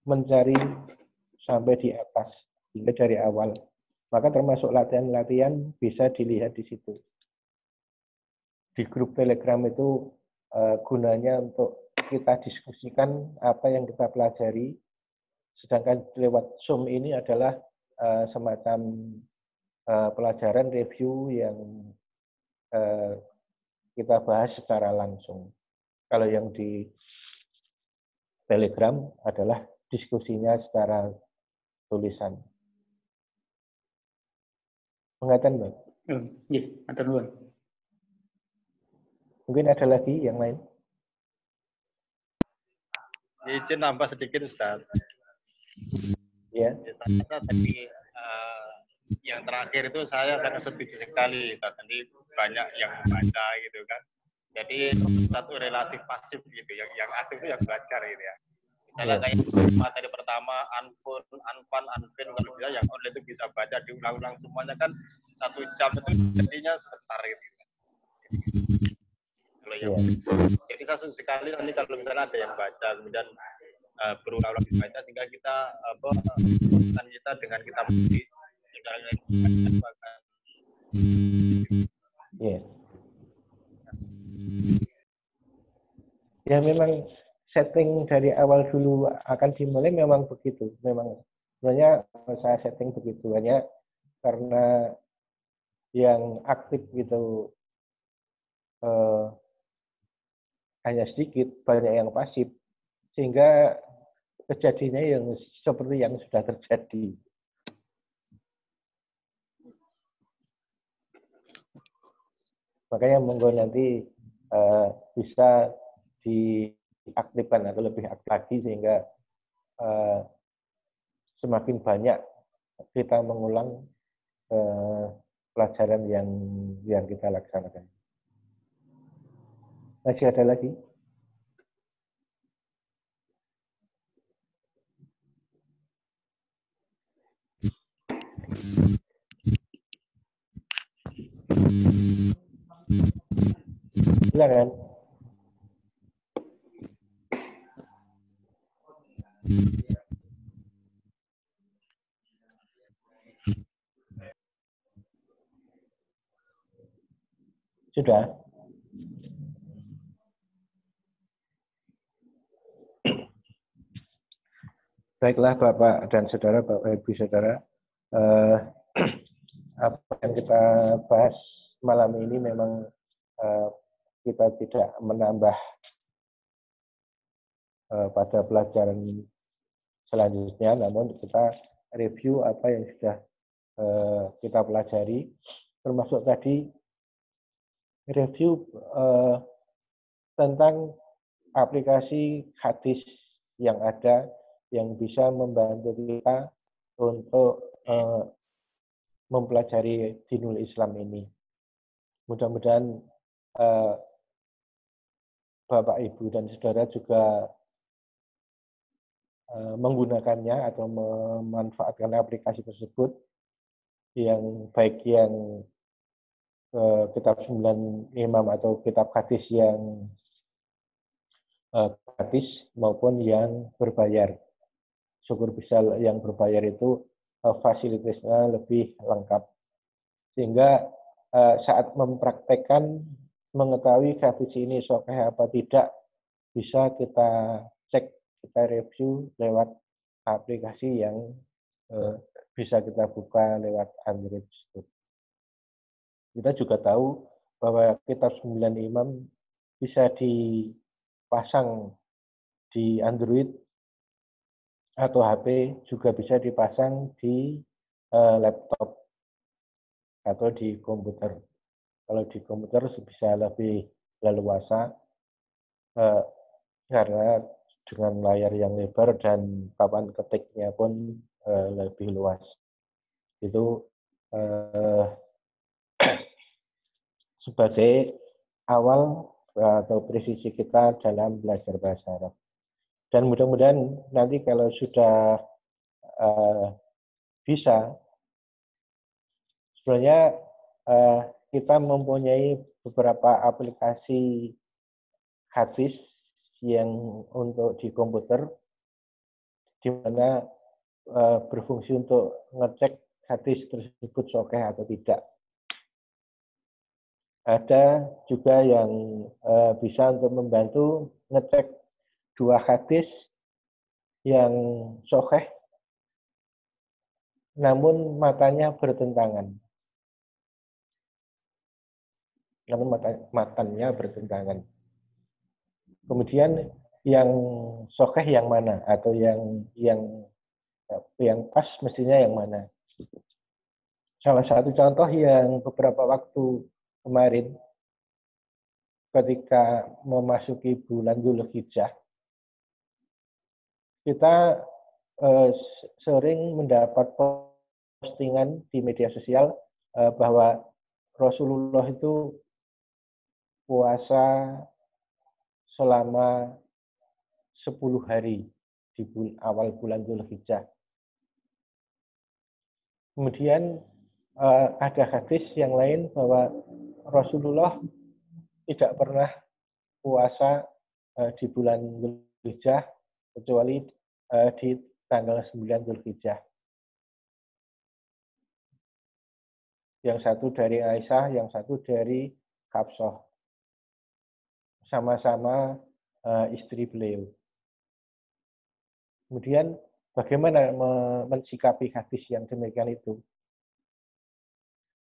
mencari sampai di atas hingga dari awal. Maka termasuk latihan-latihan bisa dilihat di situ. Di grup Telegram itu gunanya untuk kita diskusikan apa yang kita pelajari, sedangkan lewat Zoom ini adalah semacam pelajaran review yang kita bahas secara langsung. Kalau yang di Telegram adalah diskusinya secara tulisan. Mengatakan, Bang? Iya, matur nuwun. Mungkin ada lagi yang lain? Izin nambah sedikit, Ustaz. Ya. Saya tadi yang terakhir itu saya sangat setuju sekali, Ustaz. Jadi banyak yang membaca gitu kan. Jadi satu relatif pasif gitu, yang aktif itu yang belajar gitu ya. Misalnya kayak materi pertama, Anfan, Anfin, kalau bisa yang online itu bisa baca diulang-ulang semuanya kan 1 jam itu jadinya sebentar gitu. Kalau yang jadi satu sekali nanti kalau misalnya ada yang baca kemudian berulang-ulang dibaca sehingga kita urusan kita dengan kita sendiri ya memang setting dari awal dulu akan dimulai memang begitu. Memang sebenarnya saya setting begitu, hanya karena yang aktif gitu hanya sedikit, banyak yang pasif, sehingga kejadiannya yang seperti yang sudah terjadi. Makanya monggo nanti bisa diaktifkan atau lebih aktif lagi sehingga semakin banyak kita mengulang pelajaran yang kita laksanakan. Masih ada lagi? Silakan. Sudah. Baiklah Bapak dan Saudara, Bapak Ibu Saudara, apa yang kita bahas malam ini memang kita tidak menambah pada pelajaran selanjutnya, namun kita review apa yang sudah kita pelajari, termasuk tadi review tentang aplikasi hadis yang ada yang bisa membantu kita untuk mempelajari dinul Islam ini. Mudah-mudahan Bapak, Ibu, dan Saudara juga menggunakannya atau memanfaatkan aplikasi tersebut, yang baik yang kitab 9 Imam atau kitab hadis yang gratis maupun yang berbayar. Syukur bisa yang berbayar itu fasilitasnya lebih lengkap. Sehingga saat mempraktekkan, mengetahui hadis ini sahih apa tidak, bisa kita cek, kita review lewat aplikasi yang bisa kita buka lewat Android. Kita juga tahu bahwa kitab 9 Imam bisa dipasang di Android atau HP, juga bisa dipasang di laptop atau di komputer. Kalau di komputer bisa lebih leluasa karena dengan layar yang lebar dan papan ketiknya pun lebih luas. Itu sebagai awal atau presisi kita dalam belajar bahasa Arab. Dan mudah-mudahan nanti kalau sudah bisa, sebenarnya kita mempunyai beberapa aplikasi hadis yang untuk di komputer, di mana berfungsi untuk ngecek hadis tersebut sahih atau tidak. Ada juga yang bisa untuk membantu ngecek dua hadis yang sahih, namun matanya bertentangan. Kemudian yang sahih yang mana, atau yang pas mestinya yang mana. Salah satu contoh yang beberapa waktu kemarin, ketika memasuki bulan Dzulhijjah, kita sering mendapat postingan di media sosial bahwa Rasulullah itu puasa selama 10 hari di awal bulan Dzulhijjah. Kemudian ada hadis yang lain bahwa Rasulullah tidak pernah puasa di bulan Dzulhijjah kecuali di tanggal 9 Dzulhijjah. Yang satu dari Aisyah, yang satu dari Hafsah. Sama-sama istri beliau. Kemudian bagaimana mensikapi hadis yang demikian itu?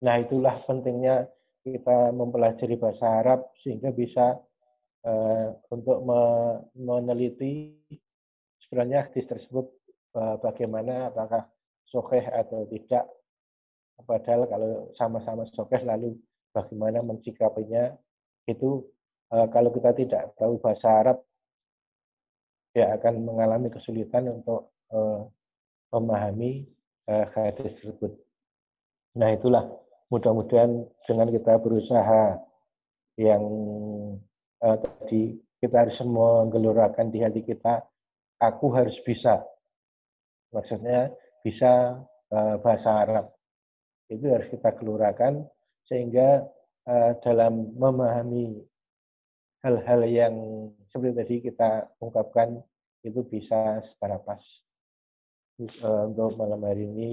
Nah, itulah pentingnya kita mempelajari bahasa Arab sehingga bisa untuk meneliti sebenarnya hadis tersebut bagaimana, apakah sahih atau tidak. Padahal kalau sama-sama sahih lalu bagaimana mensikapinya, itu kalau kita tidak tahu bahasa Arab ya akan mengalami kesulitan untuk memahami hadis tersebut. Nah, itulah mudah-mudahan dengan kita berusaha yang tadi kita harus menggelurakan di hati kita, aku harus bisa. Maksudnya bisa bahasa Arab. Itu harus kita gelurakan sehingga dalam memahami hal-hal yang seperti tadi kita ungkapkan itu bisa secara pas. Untuk malam hari ini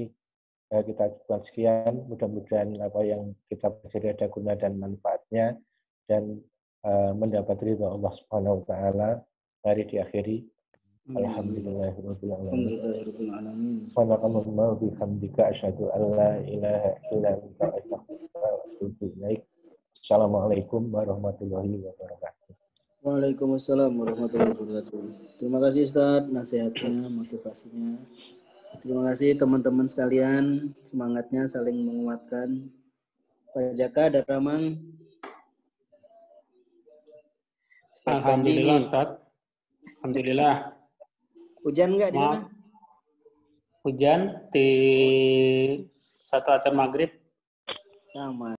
kita buat sekian. Mudah-mudahan apa yang kita pelajari ada guna dan manfaatnya dan mendapat ridha Allah Subhanahu wa taala. Mari diakhiri. Alhamdulillahirabbil alamin. Wa naqamna bihamdika asyhadu an la ilaha illa anta astaghfiruka wa atubu ilaik. Assalamualaikum warahmatullahi wabarakatuh. Waalaikumsalam warahmatullahi wabarakatuh. Terima kasih Ustaz nasihatnya, motivasinya. Terima kasih teman-teman sekalian, semangatnya saling menguatkan. Pak Jaka dan Ramang. Alhamdulillah Ustaz. Alhamdulillah. Hujan nggak di sana? Hujan di 1 azan maghrib. Sama.